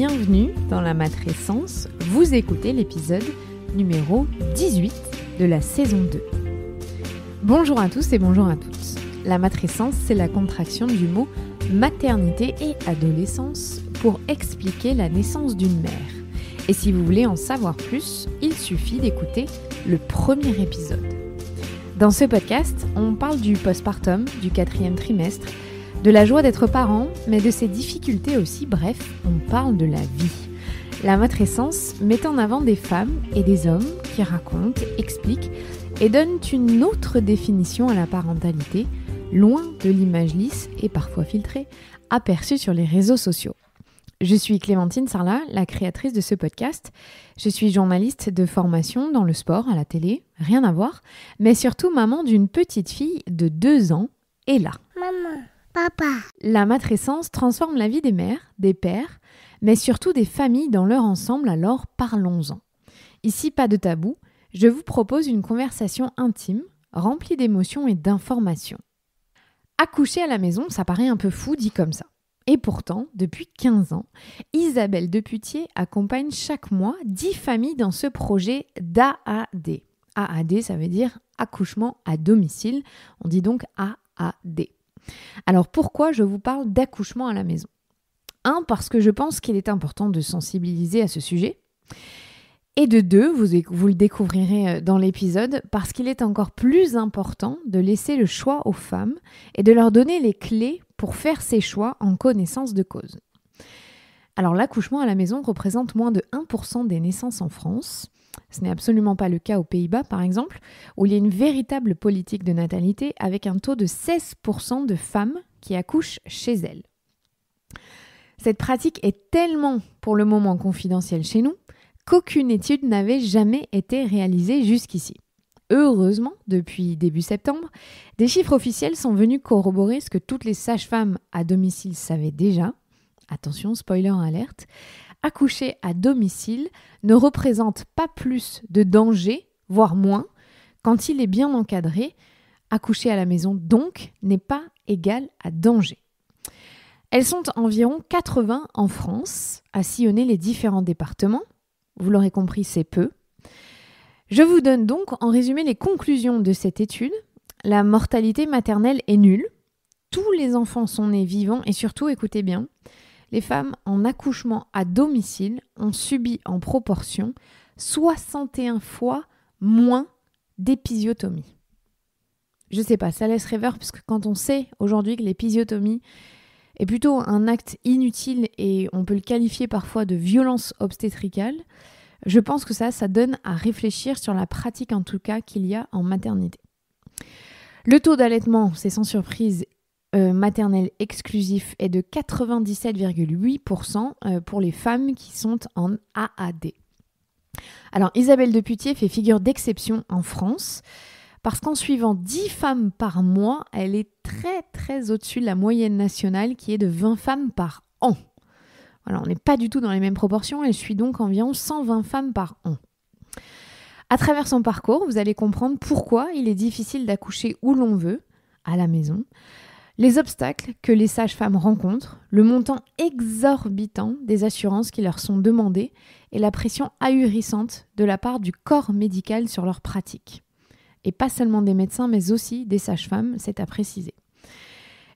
bienvenue dans la matrescence. Vous écoutez l'épisode numéro 18 de la saison 2. Bonjour à tous et bonjour à toutes. La matrescence, c'est la contraction du mot maternité et adolescence pour expliquer la naissance d'une mère. Et si vous voulez en savoir plus, il suffit d'écouter le premier épisode. Dans ce podcast, on parle du postpartum, du 4e trimestre, de la joie d'être parent, mais de ses difficultés aussi, bref, on parle de la vie. La matrescence met en avant des femmes et des hommes qui racontent, expliquent et donnent une autre définition à la parentalité, loin de l'image lisse et parfois filtrée, aperçue sur les réseaux sociaux. Je suis Clémentine Sarlat, la créatrice de ce podcast. Je suis journaliste de formation dans le sport, à la télé, rien à voir, mais surtout maman d'une petite fille de 2 ans, Ella. Maman, papa. La matrescence transforme la vie des mères, des pères, mais surtout des familles dans leur ensemble, alors parlons-en. Ici, pas de tabou, je vous propose une conversation intime, remplie d'émotions et d'informations. Accoucher à la maison, ça paraît un peu fou dit comme ça. Et pourtant, depuis 15 ans, Isabelle Deputier accompagne chaque mois 10 familles dans ce projet d'AAD. AAD, ça veut dire accouchement à domicile. On dit donc AAD. Alors pourquoi je vous parle d'accouchement à la maison ? 1, parce que je pense qu'il est important de sensibiliser à ce sujet. Et de 2, vous le découvrirez dans l'épisode, parce qu'il est encore plus important de laisser le choix aux femmes et de leur donner les clés pour faire ces choix en connaissance de cause. Alors l'accouchement à la maison représente moins de 1% des naissances en France. Ce n'est absolument pas le cas aux Pays-Bas par exemple, où il y a une véritable politique de natalité avec un taux de 16% de femmes qui accouchent chez elles. Cette pratique est tellement pour le moment confidentielle chez nous qu'aucune étude n'avait jamais été réalisée jusqu'ici. Heureusement, depuis début septembre, des chiffres officiels sont venus corroborer ce que toutes les sages-femmes à domicile savaient déjà. Attention, spoiler alerte, accoucher à domicile ne représente pas plus de danger, voire moins, quand il est bien encadré. Accoucher à la maison, donc, n'est pas égal à danger. Elles sont environ 80 en France à sillonner les différents départements. Vous l'aurez compris, c'est peu. Je vous donne donc en résumé les conclusions de cette étude. La mortalité maternelle est nulle. Tous les enfants sont nés vivants et surtout, écoutez bien, les femmes en accouchement à domicile ont subi en proportion 61 fois moins d'épisiotomie. Je sais pas, ça laisse rêveur parce que quand on sait aujourd'hui que l'épisiotomie est plutôt un acte inutile et on peut le qualifier parfois de violence obstétricale, je pense que ça donne à réfléchir sur la pratique en tout cas qu'il y a en maternité. Le taux d'allaitement, c'est sans surprise maternel exclusif, est de 97,8% pour les femmes qui sont en AAD. Alors Isabelle Deputier fait figure d'exception en France parce qu'en suivant 10 femmes par mois, elle est très très au-dessus de la moyenne nationale qui est de 20 femmes par an. Voilà, on n'est pas du tout dans les mêmes proportions, elle suit donc environ 120 femmes par an. À travers son parcours, vous allez comprendre pourquoi il est difficile d'accoucher où l'on veut, à la maison, les obstacles que les sages-femmes rencontrent, le montant exorbitant des assurances qui leur sont demandées et la pression ahurissante de la part du corps médical sur leur pratique. Et pas seulement des médecins, mais aussi des sages-femmes, c'est à préciser.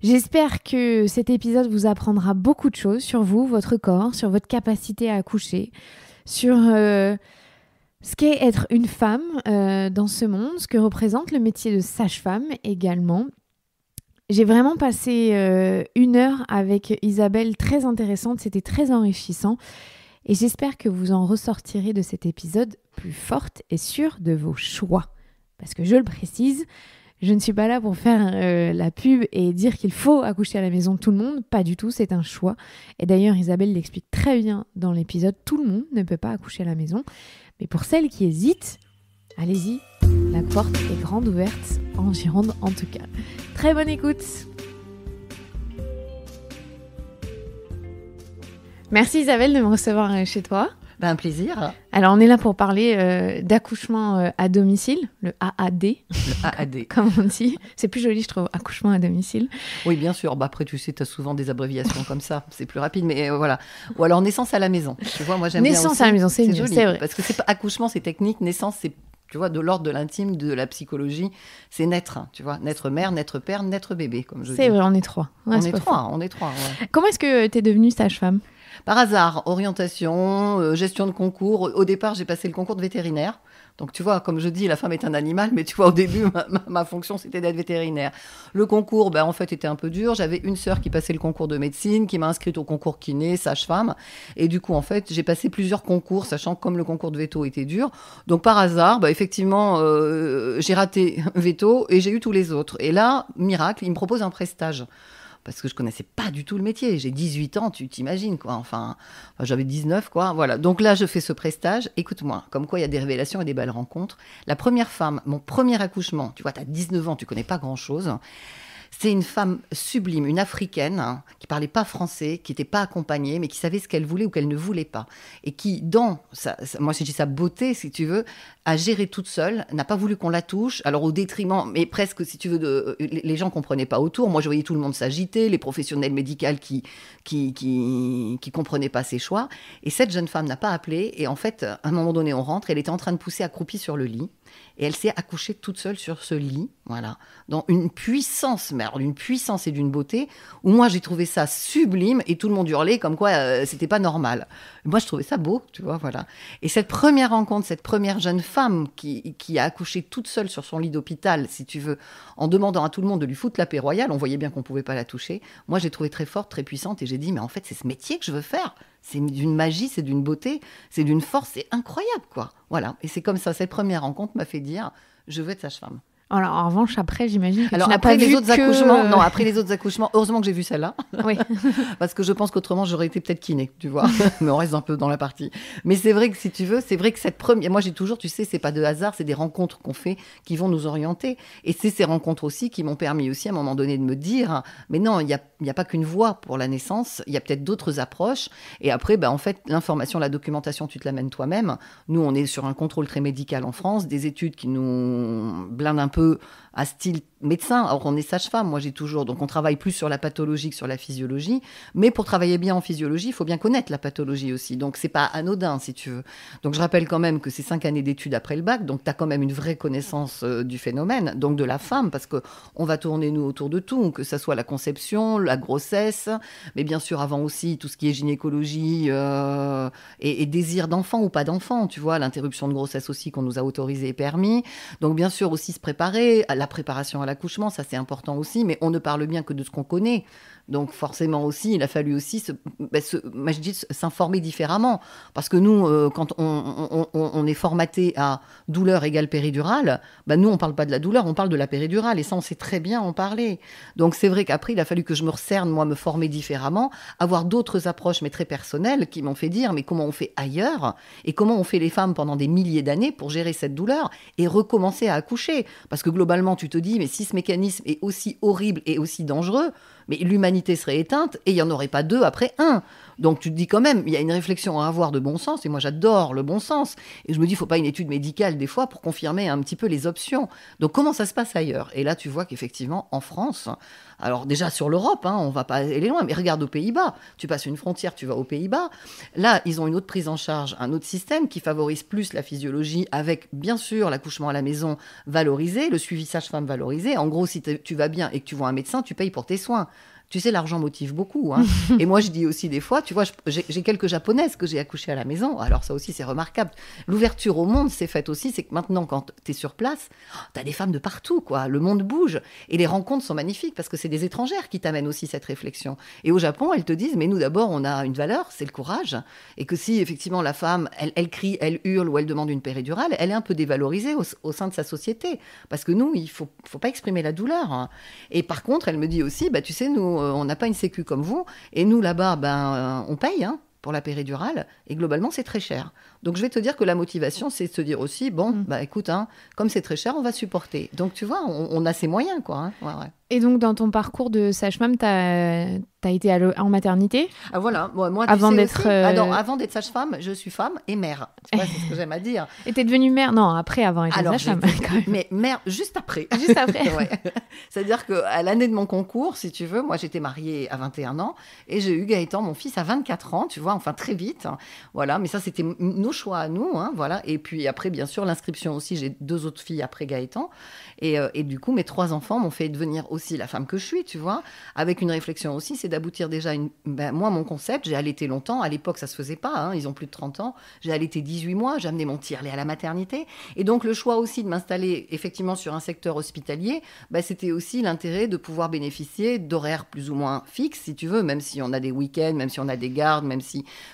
J'espère que cet épisode vous apprendra beaucoup de choses sur vous, votre corps, sur votre capacité à accoucher, sur ce qu'est être une femme dans ce monde, ce que représente le métier de sage-femme également. J'ai vraiment passé 1 heure avec Isabelle, très intéressante, c'était très enrichissant et j'espère que vous en ressortirez de cet épisode plus forte et sûre de vos choix. Parce que je le précise, je ne suis pas là pour faire la pub et dire qu'il faut accoucher à la maison tout le monde, pas du tout, c'est un choix. Et d'ailleurs, Isabelle l'explique très bien dans l'épisode, tout le monde ne peut pas accoucher à la maison. Mais pour celles qui hésitent, allez-y, la porte est grande ouverte, en Gironde en tout cas. Très bonne écoute. Merci Isabelle de me recevoir chez toi. Un plaisir. Alors, on est là pour parler d'accouchement à domicile, le AAD. Le AAD. Comme on dit. C'est plus joli, je trouve, accouchement à domicile. Oui, bien sûr. Après, tu sais, tu as souvent des abréviations comme ça. C'est plus rapide, mais voilà. Ou alors naissance à la maison. Tu vois, moi, j'aime bien Naissance aussi. à la maison, c'est mieux, joli, c'est vrai. Parce que c'est pas accouchement, c'est technique. Naissance, c'est, tu vois, de l'ordre de l'intime, de la psychologie. C'est naître, tu vois. Naître mère, naître père, naître bébé, comme je dis. C'est vrai, on est trois. Ouais, on est trois. Ouais. Comment est-ce que tu es devenue sage-femme ? Par hasard, orientation, gestion de concours. Au départ, j'ai passé le concours de vétérinaire. Donc, tu vois, comme je dis, la femme est un animal, mais tu vois, au début, ma fonction, c'était d'être vétérinaire. Le concours, en fait, était un peu dur. J'avais une sœur qui passait le concours de médecine, qui m'a inscrite au concours kiné, sage-femme. Et du coup, en fait, j'ai passé plusieurs concours, sachant que comme le concours de veto était dur. Donc, par hasard, effectivement, j'ai raté veto et j'ai eu tous les autres. Et là, miracle, il me propose un prestage. Parce que je connaissais pas du tout le métier. J'ai 18 ans, tu t'imagines, quoi. Enfin, j'avais 19, quoi. Voilà. Donc là, je fais ce prestage. Écoute-moi, comme quoi il y a des révélations et des belles rencontres. La première femme, mon premier accouchement, tu vois, tu as 19 ans, tu connais pas grand-chose. C'est une femme sublime, une africaine, qui parlait pas français, qui n'était pas accompagnée, mais qui savait ce qu'elle voulait ou qu'elle ne voulait pas. Et qui, dans moi je dis sa beauté, si tu veux, a géré toute seule, n'a pas voulu qu'on la touche, alors au détriment, mais presque, si tu veux, les gens comprenaient pas autour. Moi, je voyais tout le monde s'agiter, les professionnels médicaux qui comprenaient pas ses choix. Et cette jeune femme n'a pas appelé. Et en fait, à un moment donné, on rentre, elle était en train de pousser accroupie sur le lit. Et elle s'est accouchée toute seule sur ce lit, voilà, dans une puissance, mais alors d'une puissance et d'une beauté, où moi j'ai trouvé ça sublime et tout le monde hurlait comme quoi c'était pas normal. Moi je trouvais ça beau, tu vois, voilà. Et cette première rencontre, cette première jeune femme qui a accouché toute seule sur son lit d'hôpital, si tu veux, en demandant à tout le monde de lui foutre la paix royale, on voyait bien qu'on pouvait pas la toucher. Moi j'ai trouvé très forte, très puissante et j'ai dit mais en fait c'est ce métier que je veux faire. C'est d'une magie, c'est d'une beauté, c'est d'une force, c'est incroyable, quoi. Voilà. Et c'est comme ça, cette première rencontre m'a fait dire, je veux être sage-femme. Alors, en revanche, après, j'imagine que alors, tu n'as pas les vu autres accouchements, non, après les autres accouchements, heureusement que j'ai vu celle-là. Oui. Parce que je pense qu'autrement, j'aurais été peut-être kiné, tu vois. Mais on reste un peu dans la partie. Mais c'est vrai que, si tu veux, c'est vrai que cette première... Moi, j'ai toujours, tu sais, c'est pas de hasard, c'est des rencontres qu'on fait qui vont nous orienter. Et c'est ces rencontres aussi qui m'ont permis aussi, à un moment donné, de me dire, mais non, il n'y a pas qu'une voie pour la naissance, il y a peut-être d'autres approches. Et après, en fait, l'information, la documentation, tu te l'amènes toi-même. Nous, on est sur un contrôle très médical en France, des études qui nous blindent un peu à style médecin. Alors, on est sage-femme, moi j'ai toujours... Donc, on travaille plus sur la pathologie que sur la physiologie. Mais pour travailler bien en physiologie, il faut bien connaître la pathologie aussi. Donc, c'est pas anodin, si tu veux. Donc, je rappelle quand même que c'est 5 années d'études après le bac. Donc, tu as quand même une vraie connaissance du phénomène, donc de la femme, parce qu'on va tourner, nous, autour de tout, que ça soit la conception, la grossesse, mais bien sûr, avant aussi, tout ce qui est gynécologie et désir d'enfant ou pas d'enfant, tu vois, l'interruption de grossesse aussi qu'on nous a autorisé et permis. Donc, bien sûr, aussi se préparer, la préparation à l'accouchement, ça c'est important aussi, mais on ne parle bien que de ce qu'on connaît. Donc forcément aussi, il a fallu aussi s'informer différemment. Parce que nous, quand on est formaté à douleur égale péridurale, nous, on ne parle pas de la douleur, on parle de la péridurale. Et ça, on sait très bien en parler. Donc c'est vrai qu'après, il a fallu que je me recerne, moi, me former différemment, avoir d'autres approches, mais très personnelles, qui m'ont fait dire, mais comment on fait ailleurs ? Et comment on fait les femmes pendant des milliers d'années pour gérer cette douleur et recommencer à accoucher ? Parce que globalement, tu te dis, mais si ce mécanisme est aussi horrible et aussi dangereux, mais l'humanité serait éteinte et il n'y en aurait pas deux après un. Donc tu te dis quand même, il y a une réflexion à avoir de bon sens, et moi j'adore le bon sens. Et je me dis, il ne faut pas une étude médicale des fois pour confirmer un petit peu les options. Donc comment ça se passe ailleurs ? Et là tu vois qu'effectivement en France, alors déjà sur l'Europe, on ne va pas aller loin, mais regarde aux Pays-Bas. Tu passes une frontière, tu vas aux Pays-Bas. Là, ils ont une autre prise en charge, un autre système qui favorise plus la physiologie avec bien sûr l'accouchement à la maison valorisé, le suivi sage-femme valorisé. En gros, si tu vas bien et que tu vois un médecin, tu payes pour tes soins. Tu sais, l'argent motive beaucoup. Et moi, je dis aussi des fois, tu vois, j'ai quelques japonaises que j'ai accouchées à la maison. Alors ça aussi, c'est remarquable. L'ouverture au monde s'est faite aussi. C'est que maintenant, quand tu es sur place, tu as des femmes de partout, quoi. Le monde bouge. Et les rencontres sont magnifiques parce que c'est des étrangères qui t'amènent aussi cette réflexion. Et au Japon, elles te disent, mais nous, d'abord, on a une valeur, c'est le courage. Et que si, effectivement, la femme, elle crie, elle hurle ou elle demande une péridurale, elle est un peu dévalorisée au sein de sa société. Parce que nous, il faut pas exprimer la douleur. Et par contre, elle me dit aussi, tu sais, nous, on n'a pas une sécu comme vous, et nous là-bas, on paye pour la péridurale, et globalement c'est très cher. Donc, je vais te dire que la motivation, c'est de se dire aussi, bon, bah écoute, hein, comme c'est très cher, on va supporter. Donc, tu vois, on a ses moyens, quoi. Hein. Ouais. Et donc, dans ton parcours de sage-femme, t'as été en maternité? Ah voilà, moi, avant tu sais d'être aussi, avant d'être sage-femme, je suis femme et mère. Tu vois, c'est ce que j'aime à dire. Et t'es devenue mère? Non, après avoir été sage-femme. Mais mère, juste après. Juste après. Ouais. C'est-à-dire qu'à l'année de mon concours, si tu veux, moi, j'étais mariée à 21 ans et j'ai eu Gaëtan, mon fils, à 24 ans, tu vois, enfin très vite. Voilà, mais ça, c'était nos choix à nous. Hein, voilà. Et puis après, bien sûr, l'inscription aussi, j'ai 2 autres filles après Gaëtan. Et du coup, mes 3 enfants m'ont fait devenir aussi la femme que je suis, tu vois, avec une réflexion aussi, c'est d'aboutir déjà moi, mon concept, j'ai allaité longtemps. À l'époque, ça se faisait pas. Hein, ils ont plus de 30 ans. J'ai allaité 18 mois. J'ai amené mon tire-lait à la maternité. Et donc, le choix aussi de m'installer effectivement sur un secteur hospitalier, c'était aussi l'intérêt de pouvoir bénéficier d'horaires plus ou moins fixes, si tu veux, même si on a des week-ends, même si on a des gardes,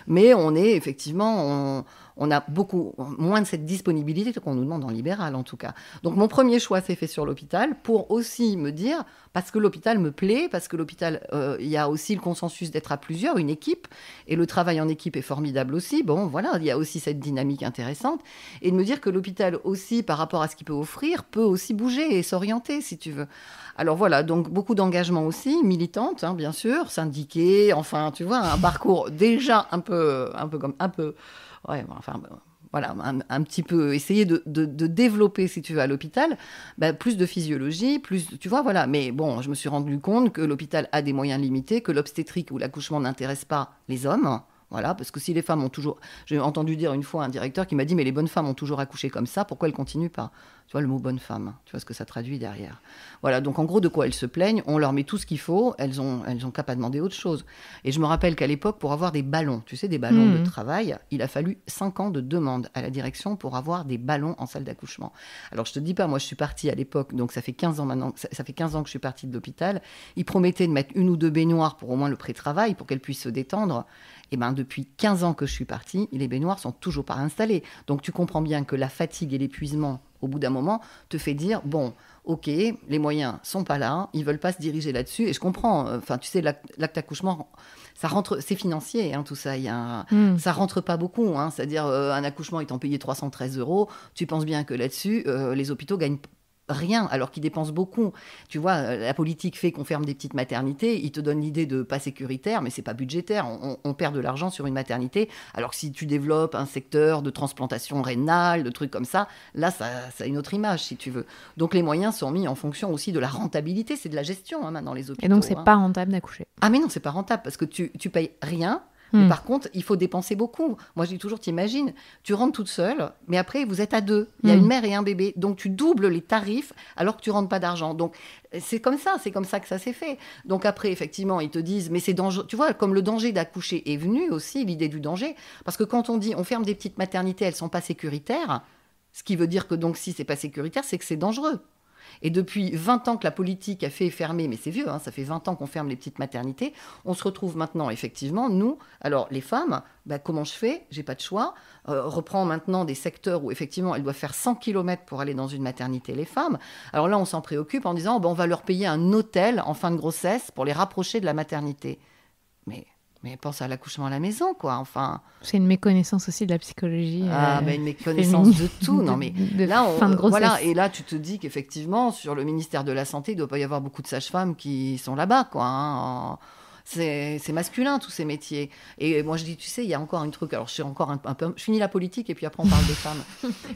mais on est effectivement... On a beaucoup moins de cette disponibilité qu'on nous demande en libéral, en tout cas. Donc, mon premier choix s'est fait sur l'hôpital pour aussi me dire, parce que l'hôpital me plaît, parce que l'hôpital, il y a aussi le consensus d'être à plusieurs, une équipe, et le travail en équipe est formidable aussi. Bon, voilà, il y a aussi cette dynamique intéressante. Et de me dire que l'hôpital aussi, par rapport à ce qu'il peut offrir, peut aussi bouger et s'orienter, si tu veux. Alors voilà, donc beaucoup d'engagement aussi, militante, hein, bien sûr, syndiquée, enfin, tu vois, un parcours déjà un peu ouais, enfin, voilà, un petit peu essayer de développer, si tu veux, à l'hôpital, plus de physiologie, plus, tu vois, voilà. Mais bon, je me suis rendu compte que l'hôpital a des moyens limités, que l'obstétrique ou l'accouchement n'intéresse pas les hommes. Voilà, parce que si les femmes ont toujours... J'ai entendu dire une fois un directeur qui m'a dit « Mais les bonnes femmes ont toujours accouché comme ça, pourquoi elles ne continuent pas ?» Tu vois, le mot « bonne femme », tu vois ce que ça traduit derrière. Voilà, donc en gros, de quoi elles se plaignent, on leur met tout ce qu'il faut, elles ont qu'à pas demander autre chose. Et je me rappelle qu'à l'époque, pour avoir des ballons, tu sais, des ballons de travail, il a fallu 5 ans de demande à la direction pour avoir des ballons en salle d'accouchement. Alors, je te dis pas, moi, je suis partie à l'époque, donc ça fait 15 ans maintenant, ça fait 15 ans que je suis partie de l'hôpital. Ils promettaient de mettre 1 ou 2 baignoires pour au moins le pré-travail, pour qu'elles puissent se détendre. Et depuis 15 ans que je suis partie, les baignoires sont toujours pas installées. Donc, tu comprends bien que la fatigue et l'épuisement, au bout d'un moment, te fait dire, bon, ok, les moyens sont pas là, ils veulent pas se diriger là-dessus. Et je comprends, enfin, tu sais, l'acte accouchement, ça rentre, c'est financier, hein, tout ça. Ça rentre pas beaucoup, hein, c'est-à-dire un accouchement étant payé 313 €, tu penses bien que là-dessus, les hôpitaux gagnent rien, alors qu'ils dépensent beaucoup. Tu vois, la politique fait qu'on ferme des petites maternités, ils te donnent l'idée de pas sécuritaire, mais c'est pas budgétaire. On perd de l'argent sur une maternité, alors que si tu développes un secteur de transplantation rénale, de trucs comme ça, là, ça a une autre image, si tu veux. Donc, les moyens sont mis en fonction aussi de la rentabilité. C'est de la gestion, hein, maintenant, les hôpitaux. Et donc, c'est pas rentable d'accoucher. Ah, mais non, c'est pas rentable, parce que tu payes rien. Mais par contre, il faut dépenser beaucoup. Moi, je dis toujours, t'imagines, tu rentres toute seule, mais après, vous êtes à 2. Il y a une mère et un bébé. Donc, tu doubles les tarifs alors que tu rentres pas d'argent. Donc, c'est comme ça que ça s'est fait. Donc, après, effectivement, ils te disent, mais c'est dangereux. Tu vois, comme le danger d'accoucher est venu aussi, l'idée du danger. Parce que quand on dit, on ferme des petites maternités, elles sont pas sécuritaires, ce qui veut dire que donc, si c'est pas sécuritaire, c'est que c'est dangereux. Et depuis 20 ans que la politique a fait fermer, mais c'est vieux, hein, ça fait 20 ans qu'on ferme les petites maternités, on se retrouve maintenant, effectivement, nous, alors les femmes, comment je fais ? J'ai pas de choix. Reprends maintenant des secteurs où, effectivement, elles doivent faire 100 km pour aller dans une maternité, les femmes. Alors là, on s'en préoccupe en disant, on va leur payer un hôtel en fin de grossesse pour les rapprocher de la maternité. Mais pense à l'accouchement à la maison, quoi. Enfin. C'est une méconnaissance aussi de la psychologie. Une méconnaissance de tout. Non, mais là, fin de grossesse. Voilà. Et là, tu te dis qu'effectivement, sur le ministère de la Santé, il ne doit pas y avoir beaucoup de sages-femmes qui sont là-bas, quoi. Hein. C'est masculin, tous ces métiers. Et moi, je dis, tu sais, il y a encore un truc. Alors, je suis encore un peu. Je finis la politique et puis après, on parle des femmes.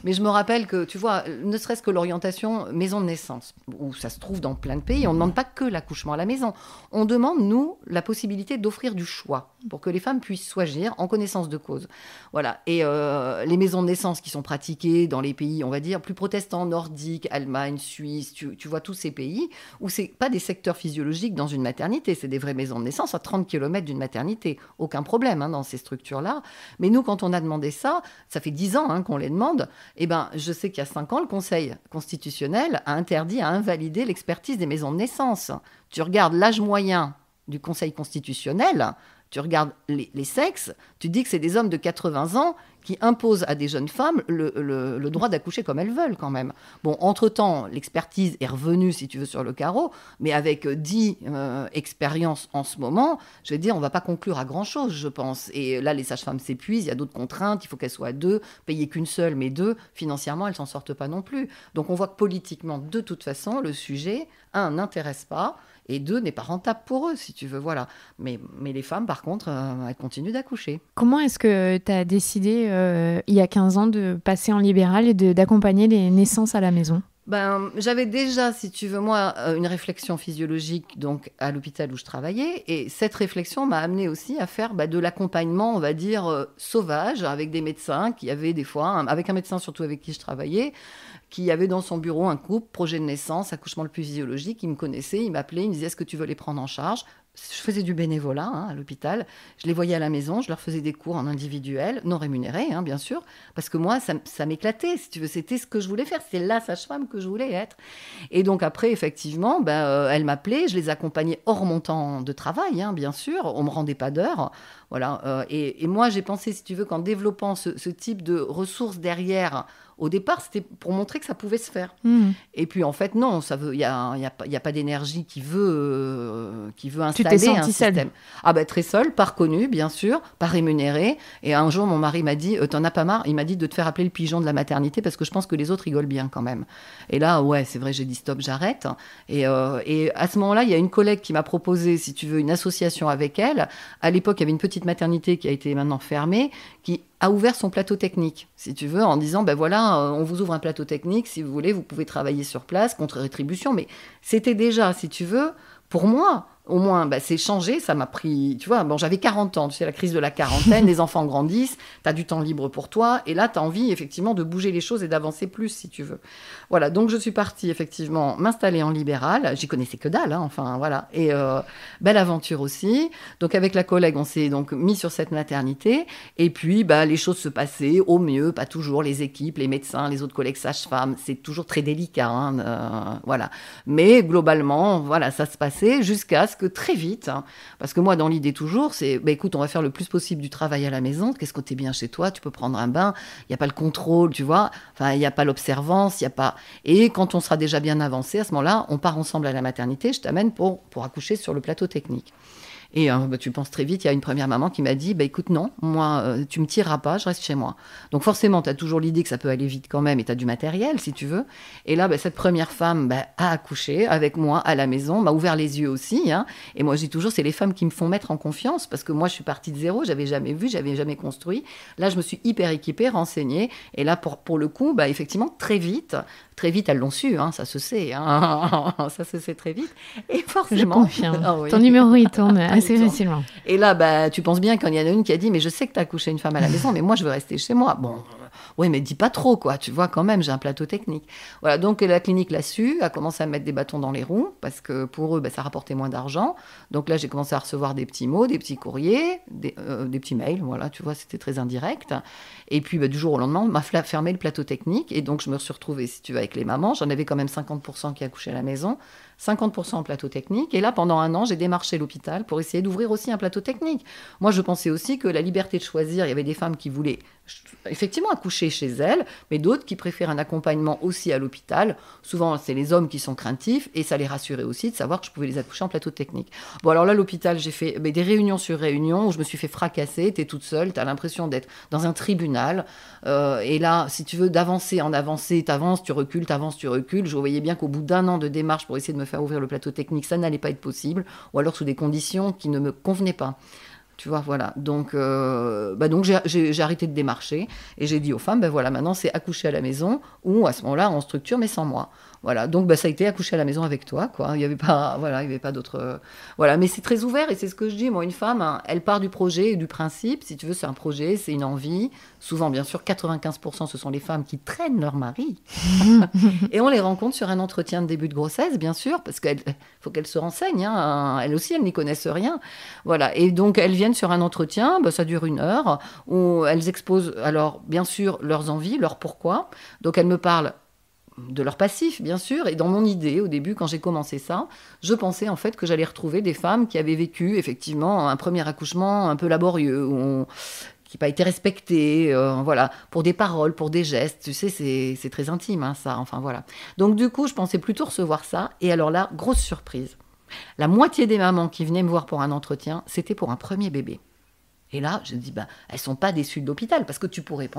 Mais je me rappelle que, tu vois, ne serait-ce que l'orientation maison de naissance, où ça se trouve dans plein de pays, on ne demande pas que l'accouchement à la maison. On demande, nous, la possibilité d'offrir du choix pour que les femmes puissent choisir en connaissance de cause. Voilà. Et les maisons de naissance qui sont pratiquées dans les pays, on va dire, plus protestants, nordiques, Allemagne, Suisse, tu vois tous ces pays où c'est pas des secteurs physiologiques dans une maternité, c'est des vraies maisons de naissance à 30 km d'une maternité. Aucun problème, hein, dans ces structures-là. Mais nous, quand on a demandé ça fait 10 ans, hein, qu'on les demande, je sais qu'il y a 5 ans, le Conseil constitutionnel a interdit, a invalidé l'expertise des maisons de naissance. Tu regardes l'âge moyen du Conseil constitutionnel, tu regardes les sexes, tu dis que c'est des hommes de 80 ans qui imposent à des jeunes femmes le droit d'accoucher comme elles veulent quand même. Bon, entre-temps, l'expertise est revenue, si tu veux, sur le carreau, mais avec 10 expériences en ce moment, je vais dire, on ne va pas conclure à grand-chose, je pense. Et là, les sages-femmes s'épuisent, il y a d'autres contraintes, il faut qu'elles soient 2, payer qu'une seule, mais 2, financièrement, elles ne s'en sortent pas non plus. Donc on voit que politiquement, de toute façon, le sujet, 1, n'intéresse pas, et 2, n'est pas rentable pour eux, si tu veux, voilà. Mais les femmes, par contre, elles continuent d'accoucher. Comment est-ce que tu as décidé, il y a 15 ans, de passer en libéral et d'accompagner les naissances à la maison ? J'avais déjà, si tu veux, moi, une réflexion physiologique donc à l'hôpital où je travaillais. Et cette réflexion m'a amenée aussi à faire de l'accompagnement, on va dire, sauvage, avec des médecins qui avaient des fois, avec un médecin surtout avec qui je travaillais, qui avait dans son bureau un couple, projet de naissance, accouchement le plus physiologique. Il me connaissait, il m'appelait, il me disait « Est-ce que tu veux les prendre en charge ?» Je faisais du bénévolat à l'hôpital. Je les voyais à la maison, je leur faisais des cours en individuel, non rémunérés, bien sûr, parce que moi, ça m'éclatait, si tu veux. C'était ce que je voulais faire, c'était la sage-femme que je voulais être. Et donc après, effectivement, elle m'appelait, je les accompagnais hors mon temps de travail, bien sûr, on ne me rendait pas d'heure. Voilà. Et moi, j'ai pensé, si tu veux, qu'en développant ce type de ressources derrière, au départ, c'était pour montrer que ça pouvait se faire. Et puis, en fait, non, il n'y a pas d'énergie qui veut installer un système. Très seule, pas reconnue, bien sûr, pas rémunérée. Et un jour, mon mari m'a dit, t'en as pas marre ? Il m'a dit de te faire appeler le pigeon de la maternité parce que je pense que les autres rigolent bien quand même. Et là, ouais, c'est vrai, j'ai dit stop, j'arrête. Et à ce moment-là, il y a une collègue qui m'a proposé, si tu veux, une association avec elle. À l'époque, il y avait une petite maternité qui a été maintenant fermée, qui a ouvert son plateau technique, si tu veux, en disant, on vous ouvre un plateau technique, si vous voulez, vous pouvez travailler sur place, contre rétribution. Mais c'était déjà, si tu veux, pour moi, au moins, c'est changé, ça m'a pris, tu vois, j'avais 40 ans, tu sais, la crise de la quarantaine, les enfants grandissent, tu as du temps libre pour toi, et là, tu as envie, effectivement, de bouger les choses et d'avancer plus, si tu veux. Voilà, donc je suis partie, effectivement, m'installer en libéral, j'y connaissais que dalle, enfin, voilà, et belle aventure aussi. Donc, avec la collègue, on s'est donc mis sur cette maternité, et puis, les choses se passaient au mieux, pas toujours, les équipes, les médecins, les autres collègues sages-femmes, c'est toujours très délicat, voilà. Mais, globalement, voilà, ça se passait jusqu'à ce que très vite, parce que moi, dans l'idée toujours, c'est, écoute, on va faire le plus possible du travail à la maison. Qu'est-ce que t'es bien chez toi ? Tu peux prendre un bain. Il n'y a pas le contrôle, tu vois. Enfin, il n'y a pas l'observance, il n'y a pas... Et quand on sera déjà bien avancé, à ce moment-là, on part ensemble à la maternité. Je t'amène pour accoucher sur le plateau technique. Et tu penses très vite, il y a une première maman qui m'a dit, écoute, non, moi, tu me tireras pas, je reste chez moi. Donc forcément, tu as toujours l'idée que ça peut aller vite quand même, et tu as du matériel, si tu veux. Et là, cette première femme a accouché avec moi à la maison, m'a ouvert les yeux aussi. Et moi, je dis toujours, c'est les femmes qui me font mettre en confiance, parce que moi, je suis partie de zéro, j'avais jamais vu, j'avais jamais construit. Là, je me suis hyper équipée, renseignée. Et là, pour le coup, effectivement, très vite, elles l'ont su, ça se sait. Ça se sait très vite. Et forcément... Je confirme. Ton numéro, il tourne assez facilement. Et là, tu penses bien qu'il y en a une qui a dit, mais je sais que tu as accouché une femme à la maison, mais moi, je veux rester chez moi. Bon, oui, mais dis pas trop, quoi. Tu vois, quand même, j'ai un plateau technique. Voilà, donc la clinique l'a su, a commencé à me mettre des bâtons dans les roues, parce que pour eux, ça rapportait moins d'argent. Donc là, j'ai commencé à recevoir des petits mots, des petits courriers, des petits mails, voilà, tu vois, c'était très indirect. Et puis, du jour au lendemain, on m'a fermé le plateau technique, et donc je me suis retrouvée, si tu veux, avec les mamans. J'en avais quand même 50% qui accouchaient à la maison, 50% en plateau technique. Et là, pendant un an, j'ai démarché l'hôpital pour essayer d'ouvrir aussi un plateau technique. Moi, je pensais aussi que la liberté de choisir, il y avait des femmes qui voulaient effectivement accoucher chez elles, mais d'autres qui préfèrent un accompagnement aussi à l'hôpital. Souvent, c'est les hommes qui sont craintifs, et ça les rassurait aussi de savoir que je pouvais les accoucher en plateau technique. Bon, alors là, l'hôpital, j'ai fait des réunions sur réunions où je me suis fait fracasser. T'es toute seule, t'as l'impression d'être dans un tribunal. Et là, si tu veux d'avancer en avancer, t'avances, tu recules, t'avances, tu recules. Je voyais bien qu'au bout d'un an de démarche pour essayer de me faire ouvrir le plateau technique, ça n'allait pas être possible, ou alors sous des conditions qui ne me convenaient pas. Tu vois, voilà. Donc j'ai arrêté de démarcher et j'ai dit aux femmes, voilà, maintenant c'est accoucher à la maison ou à ce moment-là en structure, mais sans moi. Voilà, donc ça a été accoucher à la maison avec toi, quoi. Il n'y avait pas d'autre... Voilà, mais c'est très ouvert et c'est ce que je dis. Moi, une femme, elle part du projet et du principe. Si tu veux, c'est un projet, c'est une envie. Souvent, bien sûr, 95%, ce sont les femmes qui traînent leur mari. Et on les rencontre sur un entretien de début de grossesse, bien sûr, parce qu'il faut qu'elles se renseignent. Elles aussi, elles n'y connaissent rien. Voilà, et donc elles viennent sur un entretien, ça dure 1 heure, où elles exposent, alors, bien sûr, leurs envies, leur pourquoi. Donc elles me parlent de leur passif, bien sûr. Et dans mon idée, au début, quand j'ai commencé ça, je pensais en fait que j'allais retrouver des femmes qui avaient vécu effectivement un premier accouchement un peu laborieux, qui n'a pas été respecté, voilà, pour des paroles, pour des gestes. Tu sais, c'est très intime, hein, ça. Enfin, voilà. Donc, du coup, je pensais plutôt recevoir ça. Et alors là, grosse surprise. La moitié des mamans qui venaient me voir pour un entretien, c'était pour un premier bébé. Et là, je dis, elles ne sont pas déçues de l'hôpital. Parce que tu pourrais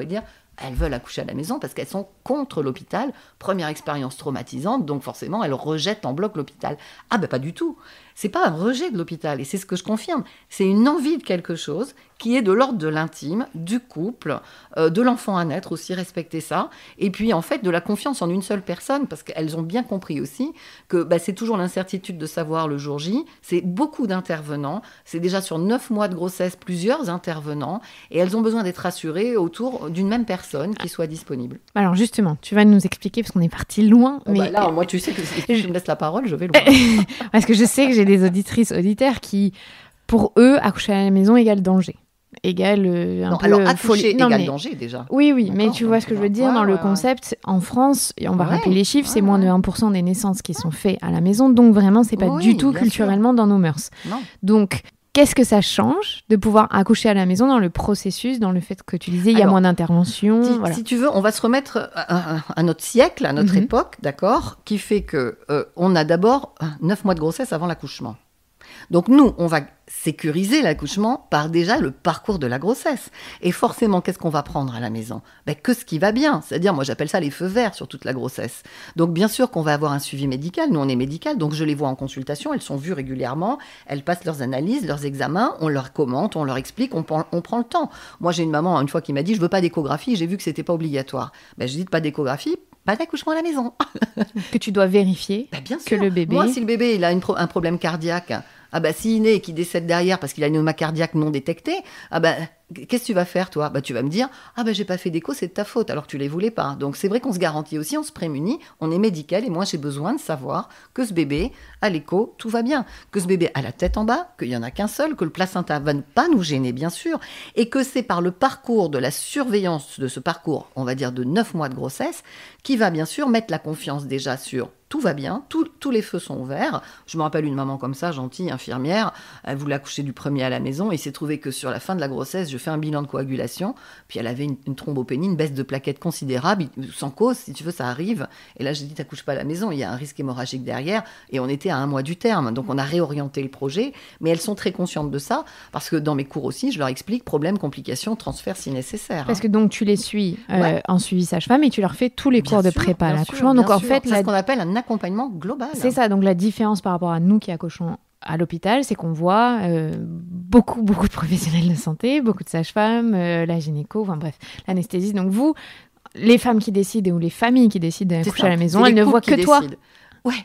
dire, elles veulent accoucher à la maison parce qu'elles sont contre l'hôpital. Première expérience traumatisante, donc forcément, elles rejettent en bloc l'hôpital. Ah pas du tout. C'est pas un rejet de l'hôpital, et c'est ce que je confirme. C'est une envie de quelque chose qui est de l'ordre de l'intime, du couple, de l'enfant à naître aussi, respecter ça. Et puis, en fait, de la confiance en une seule personne, parce qu'elles ont bien compris aussi que c'est toujours l'incertitude de savoir le jour J. C'est beaucoup d'intervenants. C'est déjà sur 9 mois de grossesse, plusieurs intervenants. Et elles ont besoin d'être rassurées autour d'une même personne qui soit disponible. Alors justement, tu vas nous expliquer, parce qu'on est parti loin. Mais là, moi, tu sais que si tu me laisses la parole, je vais loin. Parce que je sais que j'ai des auditeurs qui, pour eux, accoucher à la maison égale danger. Égale accoucher égale danger, déjà. Oui, mais tu vois ce que je veux dire dans le concept. En France, et on va rappeler les chiffres, c'est moins de 1% des naissances qui sont faites à la maison. Donc vraiment, c'est pas du tout culturellement dans nos mœurs. Non. Donc, qu'est-ce que ça change de pouvoir accoucher à la maison dans le processus, dans le fait que tu disais il y a moins d'intervention voilà. Si tu veux, on va se remettre à notre siècle, à notre époque, d'accord, qui fait que on a d'abord 9 mois de grossesse avant l'accouchement. Donc nous, on va sécuriser l'accouchement par déjà le parcours de la grossesse. Et forcément, qu'est-ce qu'on va prendre à la maison ? Que ce qui va bien. C'est-à-dire, moi j'appelle ça les feux verts sur toute la grossesse. Donc bien sûr qu'on va avoir un suivi médical. Nous, on est médical, donc je les vois en consultation. Elles sont vues régulièrement. Elles passent leurs analyses, leurs examens. On leur commente, on leur explique, on prend le temps. Moi, j'ai une maman, une fois, qui m'a dit « Je veux pas d'échographie ». J'ai vu que c'était pas obligatoire. Je dis « Pas d'échographie ». Pas d'accouchement à la maison. Que tu dois vérifier bien que le bébé... Moi, si le bébé il a un problème cardiaque, s'il naît et qu'il décède derrière parce qu'il a une pneumonie cardiaque non détectée, qu'est-ce que tu vas faire, toi ? Tu vas me dire, j'ai pas fait d'écho, c'est de ta faute, alors que tu les voulais pas. Donc, c'est vrai qu'on se garantit aussi, on se prémunit, on est médical, et moi, j'ai besoin de savoir que ce bébé, à l'écho, tout va bien. Que ce bébé a la tête en bas, qu'il y en a qu'un seul, que le placenta va ne pas nous gêner, bien sûr, et que c'est par le parcours de la surveillance de ce parcours, on va dire de 9 mois de grossesse, qui va bien sûr mettre la confiance déjà sur tout va bien, tous les feux sont ouverts. Je me rappelle une maman comme ça, gentille, infirmière, elle voulait accoucher du premier à la maison, et il s'est trouvé que sur la fin de la grossesse, je fais un bilan de coagulation, puis elle avait une thrombopénie, une baisse de plaquettes considérable, sans cause, si tu veux, ça arrive. Et là, j'ai dit, t'accouches pas à la maison, il y a un risque hémorragique derrière, et on était à 1 mois du terme. Donc, on a réorienté le projet, mais elles sont très conscientes de ça, parce que dans mes cours aussi, je leur explique problème, complications, transfert si nécessaire. Parce que donc, tu les suis en suivi sage-femme, et tu leur fais tous les cours de prépa à l'accouchement. Donc, en fait, c'est ce qu'on appelle un accompagnement global. C'est ça, donc la différence par rapport à nous qui accouchons à l'hôpital, c'est qu'on voit beaucoup de professionnels de santé, beaucoup de sages-femmes, la gynéco, enfin bref, l'anesthésiste. Donc vous, les femmes qui décident ou les familles qui décident d'accoucher à la maison, elles ne voient que toi. Ouais.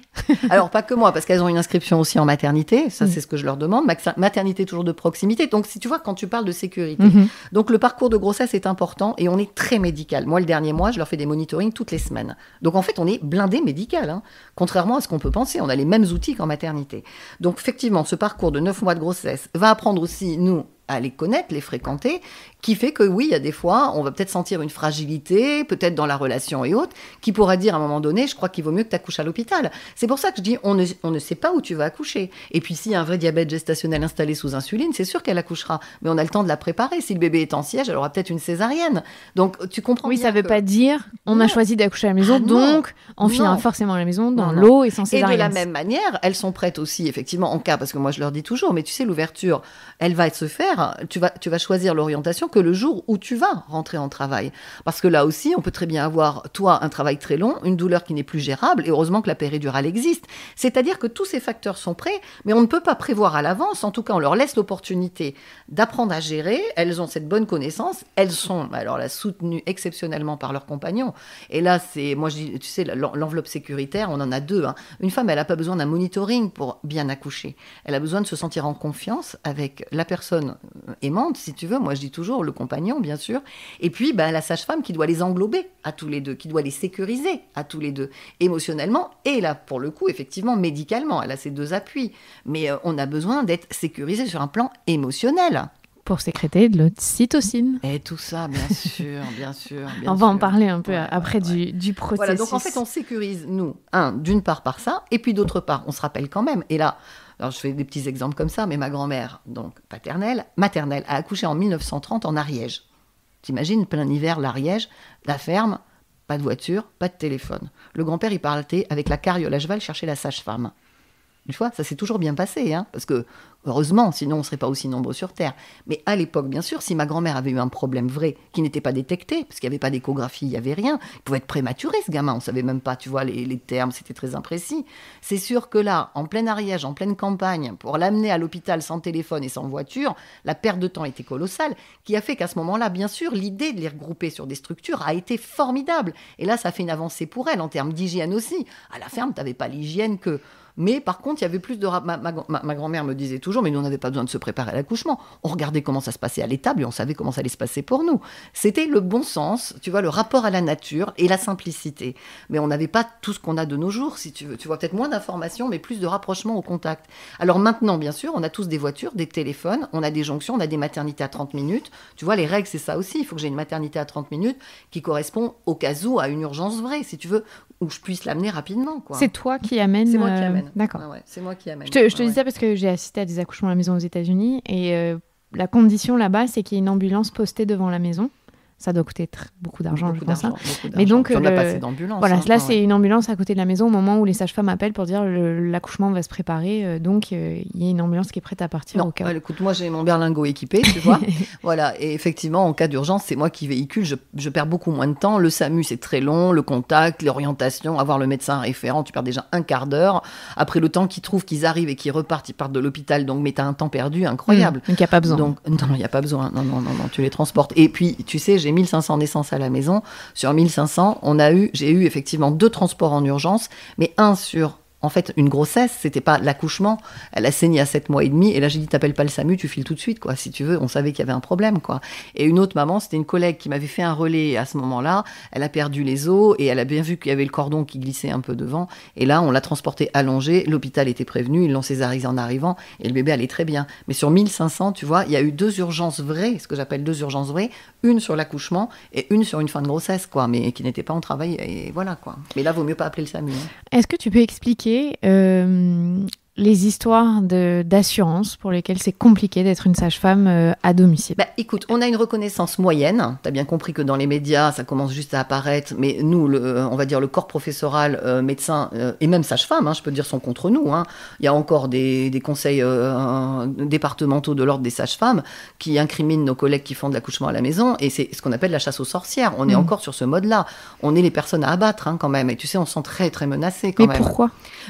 Alors, pas que moi, parce qu'elles ont une inscription aussi en maternité. Ça, c'est ce que je leur demande. Maternité toujours de proximité. Donc, si tu vois, quand tu parles de sécurité. Donc, le parcours de grossesse est important et on est très médical. Moi, le dernier mois, je leur fais des monitorings toutes les semaines. Donc, en fait, on est blindé médical. Hein. Contrairement à ce qu'on peut penser. On a les mêmes outils qu'en maternité. Donc, effectivement, ce parcours de 9 mois de grossesse va apprendre aussi, nous, à les connaître, les fréquenter, qui fait que oui, il y a des fois, on va peut-être sentir une fragilité, peut-être dans la relation et autres, qui pourra dire à un moment donné, je crois qu'il vaut mieux que tu accouches à l'hôpital. C'est pour ça que je dis, on ne sait pas où tu vas accoucher. Et puis s'il y a un vrai diabète gestationnel installé sous insuline, c'est sûr qu'elle accouchera, mais on a le temps de la préparer. Si le bébé est en siège, elle aura peut-être une césarienne. Donc tu comprends bien. Oui, ça veut pas dire, on a choisi d'accoucher à la maison, donc on finira forcément à la maison, dans l'eau et sans césarienne. Et de la même manière, elles sont prêtes aussi, effectivement, en cas, parce que moi je leur dis toujours, mais tu sais, l'ouverture, elle va se faire, tu vas choisir l'orientation que le jour où tu vas rentrer en travail. Parce que là aussi, on peut très bien avoir, toi, un travail très long, une douleur qui n'est plus gérable, et heureusement que la péridurale existe. C'est-à-dire que tous ces facteurs sont prêts, mais on ne peut pas prévoir à l'avance. En tout cas, on leur laisse l'opportunité d'apprendre à gérer. Elles ont cette bonne connaissance. Elles sont, alors là, soutenues exceptionnellement par leurs compagnons. Et là, c'est, moi, je dis, tu sais, l'enveloppe sécuritaire, on en a 2. Hein. Une femme, elle n'a pas besoin d'un monitoring pour bien accoucher. Elle a besoin de se sentir en confiance avec la personne aimante, si tu veux. Moi, je dis toujours le compagnon, bien sûr. Et puis, la sage-femme qui doit les englober à tous les deux, qui doit les sécuriser à tous les deux, émotionnellement et là, pour le coup, effectivement, médicalement. Elle a ses 2 appuis. Mais on a besoin d'être sécurisé sur un plan émotionnel. pour sécréter de l'ocytocine. Et tout ça, bien sûr, bien sûr. On va en parler un peu après du processus. Voilà, donc en fait, on sécurise, nous, d'une part par ça, et puis d'autre part, on se rappelle quand même, et là, alors je fais des petits exemples comme ça, mais ma grand-mère, donc maternelle, a accouché en 1930 en Ariège. T'imagines, plein hiver, l'Ariège, la ferme, pas de voiture, pas de téléphone. Le grand-père, il partait avec la carriole à cheval chercher la sage-femme. Tu vois, ça s'est toujours bien passé, hein, parce que, heureusement, sinon on ne serait pas aussi nombreux sur Terre. Mais à l'époque, bien sûr, si ma grand-mère avait eu un problème vrai, qui n'était pas détecté, parce qu'il n'y avait pas d'échographie, il n'y avait rien, il pouvait être prématuré, ce gamin, on ne savait même pas, tu vois, les termes, c'était très imprécis. C'est sûr que là, en plein Ariège, en pleine campagne, pour l'amener à l'hôpital sans téléphone et sans voiture, la perte de temps était colossale, qui a fait qu'à ce moment-là, bien sûr, l'idée de les regrouper sur des structures a été formidable. Et là, ça fait une avancée pour elle, en termes d'hygiène aussi. À la ferme, tu n'avais pas l'hygiène que... Mais par contre, il y avait plus de... Ma grand-mère me disait toujours, mais nous, on n'avait pas besoin de se préparer à l'accouchement. On regardait comment ça se passait à l'étable et on savait comment ça allait se passer pour nous. C'était le bon sens, tu vois, le rapport à la nature et la simplicité. Mais on n'avait pas tout ce qu'on a de nos jours, si tu veux. Tu vois, peut-être moins d'informations, mais plus de rapprochement au contact. Alors maintenant, bien sûr, on a tous des voitures, des téléphones, on a des jonctions, on a des maternités à 30 minutes. Tu vois, les règles, c'est ça aussi. Il faut que j'ai une maternité à 30 minutes qui correspond au cas où à une urgence vraie, si tu veux, où je puisse l'amener rapidement, quoi. C'est toi qui amènes... C'est moi qui amène. D'accord. Ah ouais, c'est moi qui amène. Je te dis ça parce que j'ai assisté à des accouchements à la maison aux États-Unis et la condition là-bas, c'est qu'il y ait une ambulance postée devant la maison. Ça doit coûter beaucoup d'argent, je pense. Mais donc, on a passé d'ambulance. Voilà, là, c'est une ambulance à côté de la maison au moment où les sages-femmes appellent pour dire l'accouchement va se préparer. Donc, il y a une ambulance qui est prête à partir au cas où. Écoute, moi, j'ai mon berlingot équipé, tu vois. Voilà, et effectivement, en cas d'urgence, c'est moi qui véhicule. Je perds beaucoup moins de temps. Le SAMU, c'est très long. Le contact, l'orientation, avoir le médecin référent, tu perds déjà un quart d'heure. Après, le temps qu'ils trouvent, qu'ils arrivent et qu'ils repartent, ils partent de l'hôpital. Donc, mais t'as un temps perdu incroyable. Donc, il n'y a pas besoin. Donc, non, il n'y a pas besoin. Non, tu les transportes. Et puis, tu sais, j'ai 1500 naissances à la maison. Sur 1500, j'ai eu effectivement 2 transports en urgence, mais un sur, en fait, une grossesse, c'était pas l'accouchement. Elle a saigné à 7 mois et demi, et là, j'ai dit, t'appelles pas le SAMU, tu files tout de suite, quoi. Si tu veux, on savait qu'il y avait un problème, quoi. Et une autre maman, c'était une collègue qui m'avait fait un relais à ce moment-là. Elle a perdu les os, et elle a bien vu qu'il y avait le cordon qui glissait un peu devant. Et là, on l'a transportée allongée. L'hôpital était prévenu, ils l'ont césarisé en arrivant, et le bébé allait très bien. Mais sur 1500, tu vois, il y a eu 2 urgences vraies, ce que j'appelle 2 urgences vraies, une sur l'accouchement et une sur une fin de grossesse, quoi, mais qui n'était pas en travail, et voilà, quoi. Mais là, vaut mieux pas appeler le SAMU. Hein. Est-ce que tu peux expliquer les histoires d'assurance pour lesquelles c'est compliqué d'être une sage-femme à domicile? Écoute, on a une reconnaissance moyenne. Tu as bien compris que dans les médias, ça commence juste à apparaître. Mais nous, on va dire le corps professoral, médecin et même sage-femme, je peux dire, sont contre nous. Hein. Il y a encore des conseils départementaux de l'ordre des sages-femmes qui incriminent nos collègues qui font de l'accouchement à la maison. Et c'est ce qu'on appelle la chasse aux sorcières. On est encore sur ce mode-là. On est les personnes à abattre quand même. Et tu sais, on se sent très, très menacés quand même.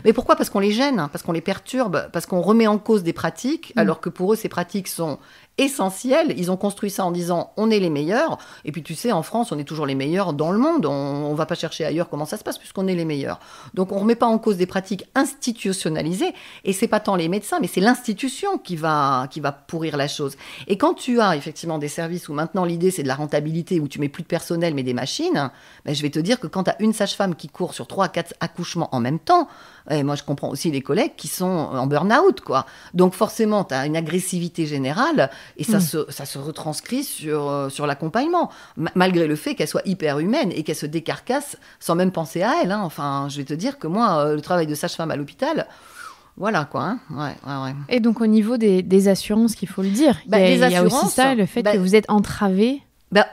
Mais pourquoi ? Parce qu'on les gêne, parce qu'on les perturbe, parce qu'on remet en cause des pratiques, alors que pour eux, ces pratiques sont essentielles. Ils ont construit ça en disant on est les meilleurs. Et puis tu sais, en France, on est toujours les meilleurs dans le monde. On ne va pas chercher ailleurs comment ça se passe puisqu'on est les meilleurs. Donc on ne remet pas en cause des pratiques institutionnalisées. Et c'est pas tant les médecins, mais c'est l'institution qui va pourrir la chose. Et quand tu as effectivement des services où maintenant l'idée c'est de la rentabilité, où tu mets plus de personnel mais des machines, je vais te dire que quand tu as une sage-femme qui court sur 3 à 4 accouchements en même temps, et moi je comprends aussi les collègues qui sont en burn-out, quoi. Donc forcément, tu as une agressivité générale et ça se retranscrit sur l'accompagnement, malgré le fait qu'elle soit hyper humaine et qu'elle se décarcasse sans même penser à elle. Hein. Enfin, je vais te dire que moi, le travail de sage-femme à l'hôpital... Voilà, quoi. Hein. Ouais. Et donc, au niveau des assurances, qu'il faut le dire, il y a aussi ça, le fait que vous êtes entravés.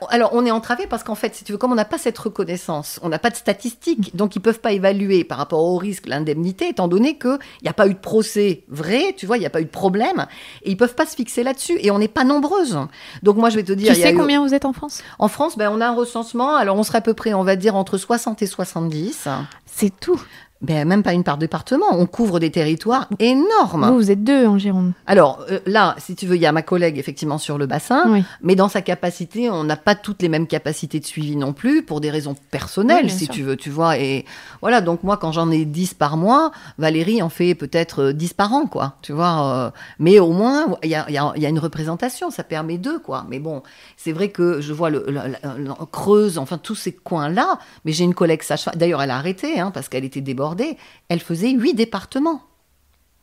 Alors, on est entravé parce qu'en fait, si tu veux, comme on n'a pas cette reconnaissance, on n'a pas de statistiques, donc ils ne peuvent pas évaluer par rapport au risque l'indemnité, étant donné qu'il n'y a pas eu de procès vrai, tu vois, il n'y a pas eu de problème, et ils ne peuvent pas se fixer là-dessus, et on n'est pas nombreuses. Donc moi, je vais te dire... Tu sais combien vous êtes en France ? En France, on a un recensement, alors on serait à peu près, on va dire, entre 60 et 70. C'est tout ? Même pas une par département. On couvre des territoires énormes. Vous êtes 2 en Gironde. Alors là, si tu veux, il y a ma collègue effectivement sur le bassin, mais dans sa capacité, on n'a pas toutes les mêmes capacités de suivi non plus, pour des raisons personnelles, si tu veux, tu vois. Et voilà, donc moi, quand j'en ai 10 par mois, Valérie en fait peut-être 10 par an, quoi, tu vois. Mais au moins, il y a une représentation, ça permet d'eux, quoi. Mais bon, c'est vrai que je vois le Creuse, enfin tous ces coins-là, mais j'ai une collègue sage-femme, d'ailleurs elle a arrêté, parce qu'elle était débordée. Elle faisait 8 départements.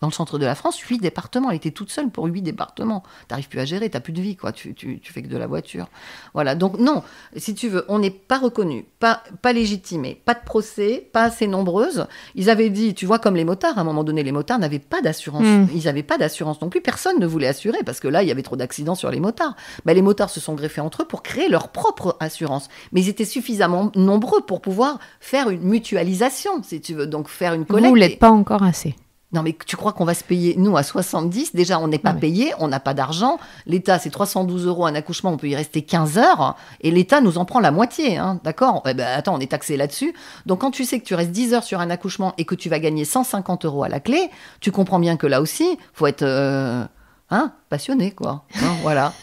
Dans le centre de la France, 8 départements. Elle était toute seule pour 8 départements. T'arrives plus à gérer, t'as plus de vie, quoi. Tu fais que de la voiture. Voilà. Donc, non, si tu veux, on n'est pas reconnus, pas légitimés, pas de procès, pas assez nombreuses. Ils avaient dit, tu vois, comme les motards, à un moment donné, les motards n'avaient pas d'assurance. Ils n'avaient pas d'assurance non plus. Personne ne voulait assurer parce que là, il y avait trop d'accidents sur les motards. Ben, les motards se sont greffés entre eux pour créer leur propre assurance. Mais ils étaient suffisamment nombreux pour pouvoir faire une mutualisation, si tu veux. Donc, faire une collecte. Vous l'êtes pas encore assez. Non, mais tu crois qu'on va se payer, nous, à 70? Déjà, on n'est pas payé, on n'a pas d'argent. L'État, c'est 312 € un accouchement, on peut y rester 15 heures. Et l'État nous en prend la moitié, hein, d'accord? Eh ben, attends, on est taxé là-dessus. Donc, quand tu sais que tu restes 10 heures sur un accouchement et que tu vas gagner 150 € à la clé, tu comprends bien que là aussi, il faut être passionné, quoi. Hein, voilà.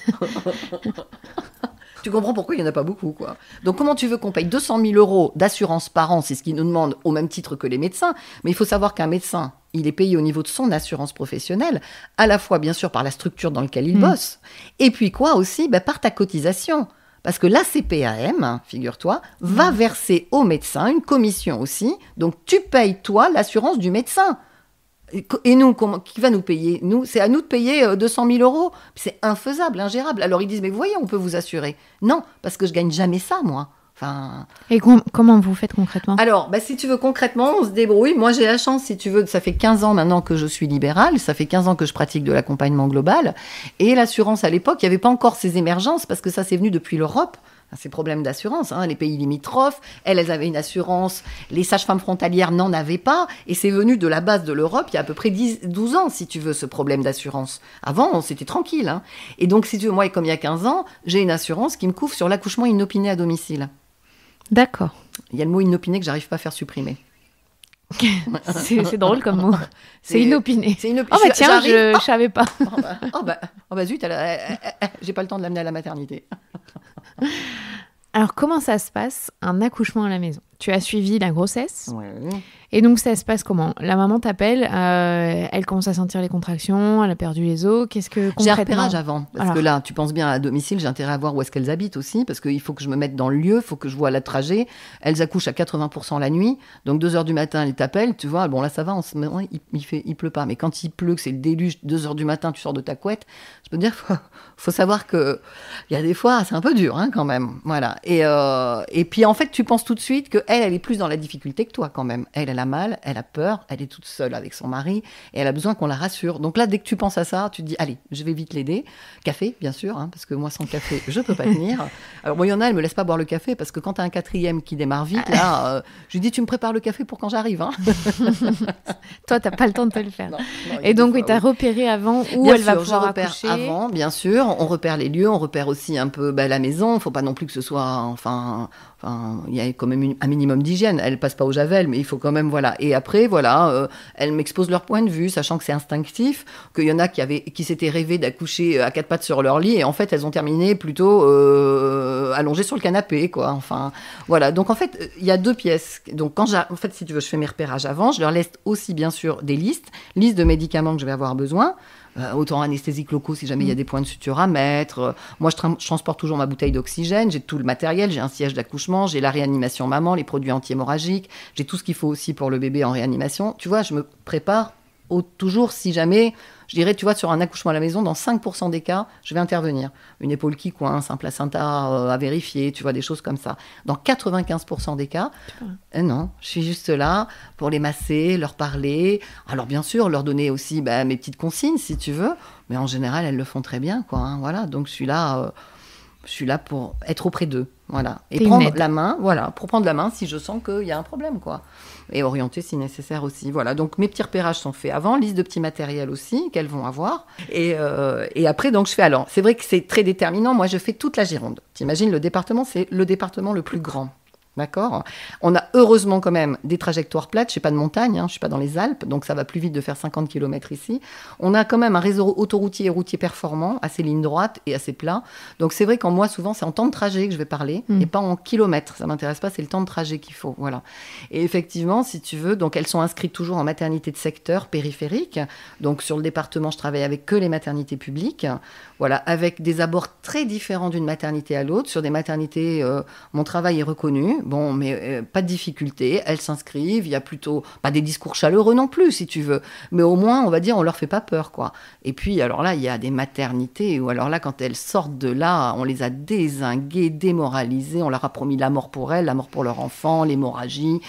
Tu comprends pourquoi il n'y en a pas beaucoup, quoi. Donc, comment tu veux qu'on paye 200 000 € d'assurance par an? C'est ce qu'ils nous demandent au même titre que les médecins. Mais il faut savoir qu'un médecin, il est payé au niveau de son assurance professionnelle, à la fois, bien sûr, par la structure dans laquelle il bosse. Et puis, quoi aussi? Par ta cotisation. Parce que la CPAM, figure-toi, va verser au médecin une commission aussi. Donc, tu payes, toi, l'assurance du médecin. Et nous, qui va nous payer? Nous, c'est à nous de payer 200 000 €. C'est infaisable, ingérable. Alors ils disent, mais vous voyez, on peut vous assurer. Non, parce que je gagne jamais ça, moi. Enfin... Et comment vous faites concrètement? Alors, si tu veux, concrètement, on se débrouille. Moi, j'ai la chance, si tu veux, ça fait 15 ans maintenant que je suis libérale. Ça fait 15 ans que je pratique de l'accompagnement global. Et l'assurance, à l'époque, il n'y avait pas encore ces émergences, parce que ça, c'est venu depuis l'Europe. Ces problèmes d'assurance, les pays limitrophes, elles avaient une assurance, les sages-femmes frontalières n'en avaient pas, et c'est venu de la base de l'Europe il y a à peu près 12 ans, si tu veux, ce problème d'assurance. Avant, c'était tranquille. Et donc, si tu veux, moi, comme il y a 15 ans, j'ai une assurance qui me couvre sur l'accouchement inopiné à domicile. D'accord. Il y a le mot inopiné que j'arrive pas à faire supprimer. c'est drôle comme mot. C'est inopiné. C'est inopiné. Oh bah tiens, je savais pas. Zut, j'ai pas le temps de l'amener à la maternité. Alors, comment ça se passe, un accouchement à la maison? Tu as suivi la grossesse. Ouais. Et donc, ça se passe comment? La maman t'appelle, elle commence à sentir les contractions, elle a perdu les os. Qu'est-ce que concrètement... J'ai un repérage avant. Parce que là, tu penses bien à domicile, j'ai intérêt à voir où est-ce qu'elles habitent aussi. Parce qu'il faut que je me mette dans le lieu, il faut que je vois le trajet. Elles accouchent à 80% la nuit. Donc, 2h du matin, elles t'appellent. Tu vois, bon, là, ça va, en ce moment, il pleut pas. Mais quand il pleut, que c'est le déluge, 2h du matin, tu sors de ta couette. Je peux te dire, faut savoir que il y a des fois, c'est un peu dur, quand même. Voilà. Et puis, en fait, tu penses tout de suite que elle est plus dans la difficulté que toi, quand même. Elle a mal, elle a peur, elle est toute seule avec son mari et elle a besoin qu'on la rassure. Donc là, dès que tu penses à ça, tu te dis, allez, je vais vite l'aider. Café, bien sûr, parce que moi, sans café, je peux pas tenir. Alors, bon, il y en a, elle me laisse pas boire le café parce que quand tu as un quatrième qui démarre vite, là, je lui dis, tu me prépares le café pour quand j'arrive. Toi, t'as pas le temps de te le faire. Non, et donc, oui, tu as repéré avant où bien elle sûr, va pouvoir je repère accoucher. Avant, bien sûr. On repère les lieux, on repère aussi un peu la maison. Il ne faut pas non plus que ce soit... il y a quand même un minimum d'hygiène. Elle passe pas au javel, mais il faut quand même, voilà. Et après, voilà, elles m'exposent leur point de vue, sachant que c'est instinctif, qu'il y en a qui s'étaient rêvés d'accoucher à 4 pattes sur leur lit, et en fait, elles ont terminé plutôt allongées sur le canapé, quoi. Enfin, voilà. Donc, en fait, il y a 2 pièces. Donc, en fait, si tu veux, je fais mes repérages avant. Je leur laisse aussi, bien sûr, des listes de médicaments que je vais avoir besoin. Autant anesthésiques locaux si jamais il y a des points de suture à mettre. Moi, je transporte toujours ma bouteille d'oxygène. J'ai tout le matériel. J'ai un siège d'accouchement. J'ai la réanimation maman, les produits anti-hémorragiques. J'ai tout ce qu'il faut aussi pour le bébé en réanimation. Tu vois, je me prépare toujours si jamais... Je dirais, tu vois, sur un accouchement à la maison, dans 5% des cas, je vais intervenir. Une épaule qui coince, un placenta à vérifier, tu vois, des choses comme ça. Dans 95% des cas, non, je suis juste là pour les masser, leur parler. Alors, bien sûr, leur donner aussi mes petites consignes, si tu veux. Mais en général, elles le font très bien, quoi. Voilà, donc je suis là pour être auprès d'eux. Voilà. Et prendre la main, voilà, pour prendre la main si je sens qu'il y a un problème, quoi. Et orienter si nécessaire aussi. Voilà. Donc mes petits repérages sont faits avant, liste de petits matériels aussi qu'elles vont avoir. Et après, donc je fais. Alors, c'est vrai que c'est très déterminant. Moi, je fais toute la Gironde. T'imagines, le département, c'est le département le plus grand. D'accord. On a heureusement quand même des trajectoires plates. Je suis pas de montagne, je suis pas dans les Alpes, donc ça va plus vite de faire 50 km ici. On a quand même un réseau autoroutier et routier performant, assez ligne droite et assez plat. Donc c'est vrai qu'en moi, souvent, c'est en temps de trajet que je vais parler et pas en kilomètres. Ça m'intéresse pas, c'est le temps de trajet qu'il faut. Voilà. Et effectivement, si tu veux, donc elles sont inscrites toujours en maternité de secteur périphérique. Donc sur le département, je travaille avec que les maternités publiques. Voilà, avec des abords très différents d'une maternité à l'autre. Sur des maternités, mon travail est reconnu. Bon, mais pas de difficulté, elles s'inscrivent, il y a plutôt pas des discours chaleureux non plus, si tu veux, mais au moins, on va dire, on leur fait pas peur, quoi. Et puis, alors là, il y a des maternités où, alors là, quand elles sortent de là, on les a dézinguées, démoralisées, on leur a promis la mort pour elles, la mort pour leur enfant, l'hémorragie.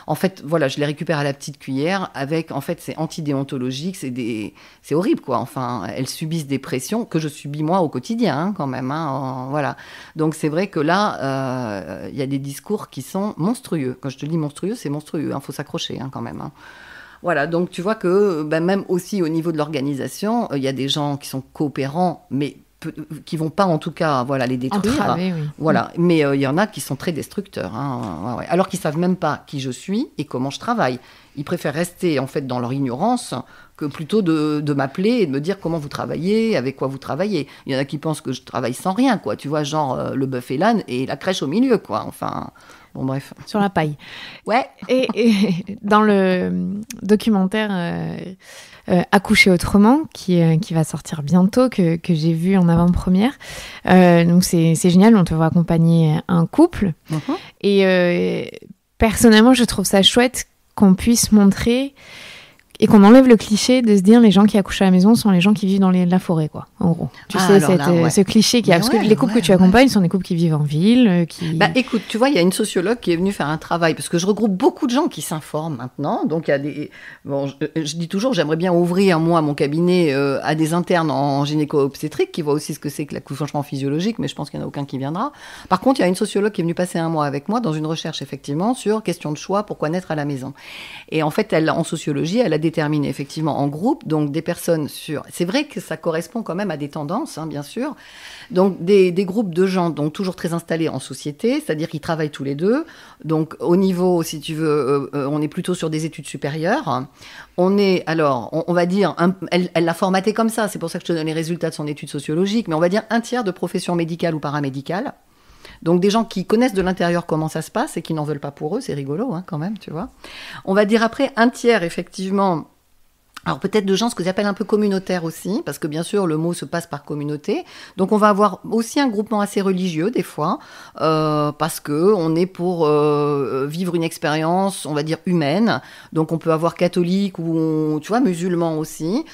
En fait, voilà, je les récupère à la petite cuillère avec, en fait, c'est antidéontologique, c'est horrible, quoi. Enfin, elles subissent des pressions que je subis moi au quotidien, hein, quand même, hein, voilà. Donc, c'est vrai que là, il y a des discours qui sont monstrueux. Quand je te dis monstrueux, c'est monstrueux, il faut s'accrocher, hein, quand même, hein. Voilà, donc tu vois que même aussi au niveau de l'organisation, il y a des gens qui sont coopérants, mais qui vont pas en tout cas voilà, les détruire. Entraver, oui. Voilà. Mais il y en a qui sont très destructeurs, hein. Ouais, ouais. Alors qu'ils savent même pas qui je suis et comment je travaille. Ils préfèrent rester en fait dans leur ignorance que plutôt de m'appeler et de me dire comment vous travaillez, avec quoi vous travaillez. Il y en a qui pensent que je travaille sans rien, quoi. Tu vois, genre le bœuf et l'âne et la crèche au milieu, quoi. Enfin, bon bref. Sur la paille. Ouais. Et dans le documentaire Accoucher autrement, qui va sortir bientôt, que j'ai vu en avant-première, donc c'est génial, on te voit accompagner un couple. Et personnellement, je trouve ça chouette qu'on puisse montrer et qu'on enlève le cliché de se dire les gens qui accouchent à la maison sont les gens qui vivent dans la forêt, quoi, en gros. Tu sais, ce cliché qu'il y a. Parce que les couples que tu accompagnes sont des couples qui vivent en ville. Bah, écoute, tu vois, il y a une sociologue qui est venue faire un travail, parce que je regroupe beaucoup de gens qui s'informent maintenant. Donc, il y a des. Bon, je dis toujours, j'aimerais bien ouvrir, moi, mon cabinet à des internes en gynéco-obstétrique qui voient aussi ce que c'est que l'accouchement physiologique, mais je pense qu'il n'y en a aucun qui viendra. Par contre, il y a une sociologue qui est venue passer un mois avec moi dans une recherche, effectivement, sur question de choix, pourquoi naître à la maison. Et en fait, elle, en sociologie, elle a déterminé effectivement en groupe, donc des personnes sur... C'est vrai que ça correspond quand même à des tendances, hein, bien sûr. Donc des groupes de gens donc toujours très installés en société, c'est-à-dire qu'ils travaillent tous les deux. Donc au niveau, si tu veux, on est plutôt sur des études supérieures. On est, alors, on va dire, elle l'a formaté comme ça, c'est pour ça que je te donne les résultats de son étude sociologique, mais on va dire un tiers de professions médicales ou paramédicales. Donc des gens qui connaissent de l'intérieur comment ça se passe et qui n'en veulent pas pour eux, c'est rigolo, hein, quand même, tu vois. On va dire après un tiers, effectivement... Alors peut-être de gens, ce que j'appelle un peu communautaire aussi, parce que bien sûr le mot se passe par communauté. Donc on va avoir aussi un groupement assez religieux des fois, parce que on est pour vivre une expérience, on va dire humaine. Donc on peut avoir catholique ou tu vois musulman aussi.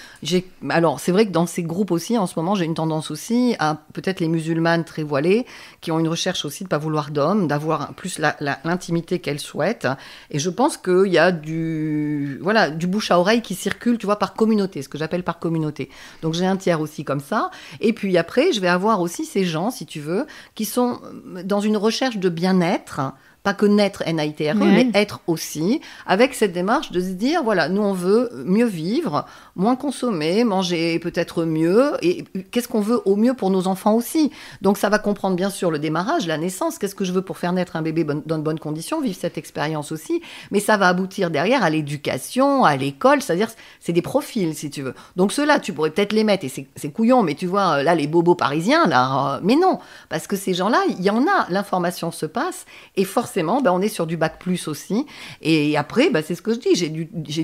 Alors c'est vrai que dans ces groupes aussi, en ce moment, j'ai une tendance aussi à peut-être les musulmanes très voilées, qui ont une recherche aussi de pas vouloir d'hommes, d'avoir plus l'intimité qu'elles souhaitent. Et je pense qu'il y a du bouche à oreille qui circule, tu vois, par communauté, ce que j'appelle par communauté. Donc j'ai un tiers aussi comme ça. Et puis après, je vais avoir aussi ces gens, si tu veux, qui sont dans une recherche de bien-être. Pas que naître, N-A-I-T-R-E, mais être aussi, avec cette démarche de se dire, voilà, nous on veut mieux vivre, moins consommer, manger peut-être mieux, et qu'est-ce qu'on veut au mieux pour nos enfants aussi. Donc ça va comprendre bien sûr le démarrage, la naissance, qu'est-ce que je veux pour faire naître un bébé dans de bonnes conditions, vivre cette expérience aussi, mais ça va aboutir derrière à l'éducation, à l'école, c'est-à-dire c'est des profils si tu veux. Donc ceux-là, tu pourrais peut-être les mettre, et c'est couillon, mais tu vois, là les bobos parisiens, là, mais non, parce que ces gens-là, il y en a, l'information se passe, et forcément, on est sur du bac plus aussi. Et après, c'est ce que je dis, j'ai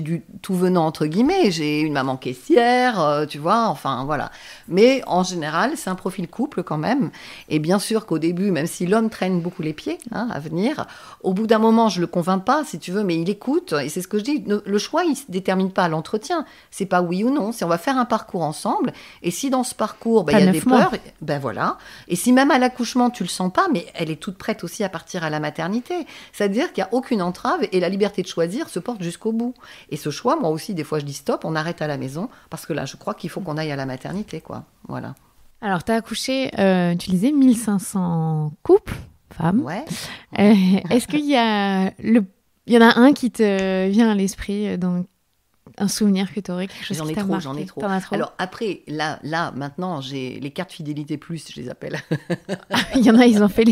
du tout venant, entre guillemets. J'ai une maman caissière, tu vois, enfin, voilà. Mais en général, c'est un profil couple quand même. Et bien sûr qu'au début, même si l'homme traîne beaucoup les pieds, hein, à venir, au bout d'un moment, je le convainc pas, si tu veux, mais il écoute. Et c'est ce que je dis, le choix, il se détermine pas à l'entretien. C'est pas oui ou non, c'est on va faire un parcours ensemble. Et si dans ce parcours, il y a des peurs, voilà. Et si même à l'accouchement, tu le sens pas, mais elle est toute prête aussi à partir à la maternité. C'est-à-dire qu'il n'y a aucune entrave et la liberté de choisir se porte jusqu'au bout. Et ce choix, moi aussi, des fois, je dis stop, on arrête à la maison, parce que là, je crois qu'il faut qu'on aille à la maternité, quoi. Voilà. Alors, tu as accouché, tu disais, 1500 couples, femmes. Ouais. Est-ce qu'il y a il y en a un qui te vient à l'esprit, donc un souvenir que tu aurais, quelque chose qui t'a marqué? J'en ai trop. Alors après, là, maintenant, j'ai les cartes fidélité plus, je les appelle. Il y en a, ils ont fait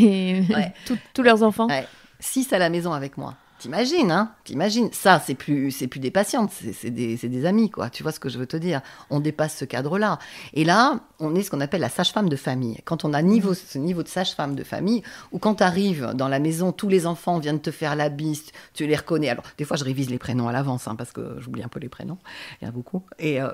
tous leurs enfants. Ouais. 6 à la maison avec moi. T'imagines, hein? T'imagines. Ça, c'est plus des patientes, c'est des amis, quoi. Tu vois ce que je veux te dire? On dépasse ce cadre-là. Et là, on est ce qu'on appelle la sage-femme de famille. Quand on a ce niveau de sage-femme de famille, ou quand tu arrives dans la maison, tous les enfants viennent te faire la bise, tu les reconnais. Alors, des fois, je révise les prénoms à l'avance, hein, parce que j'oublie un peu les prénoms. Il y en a beaucoup.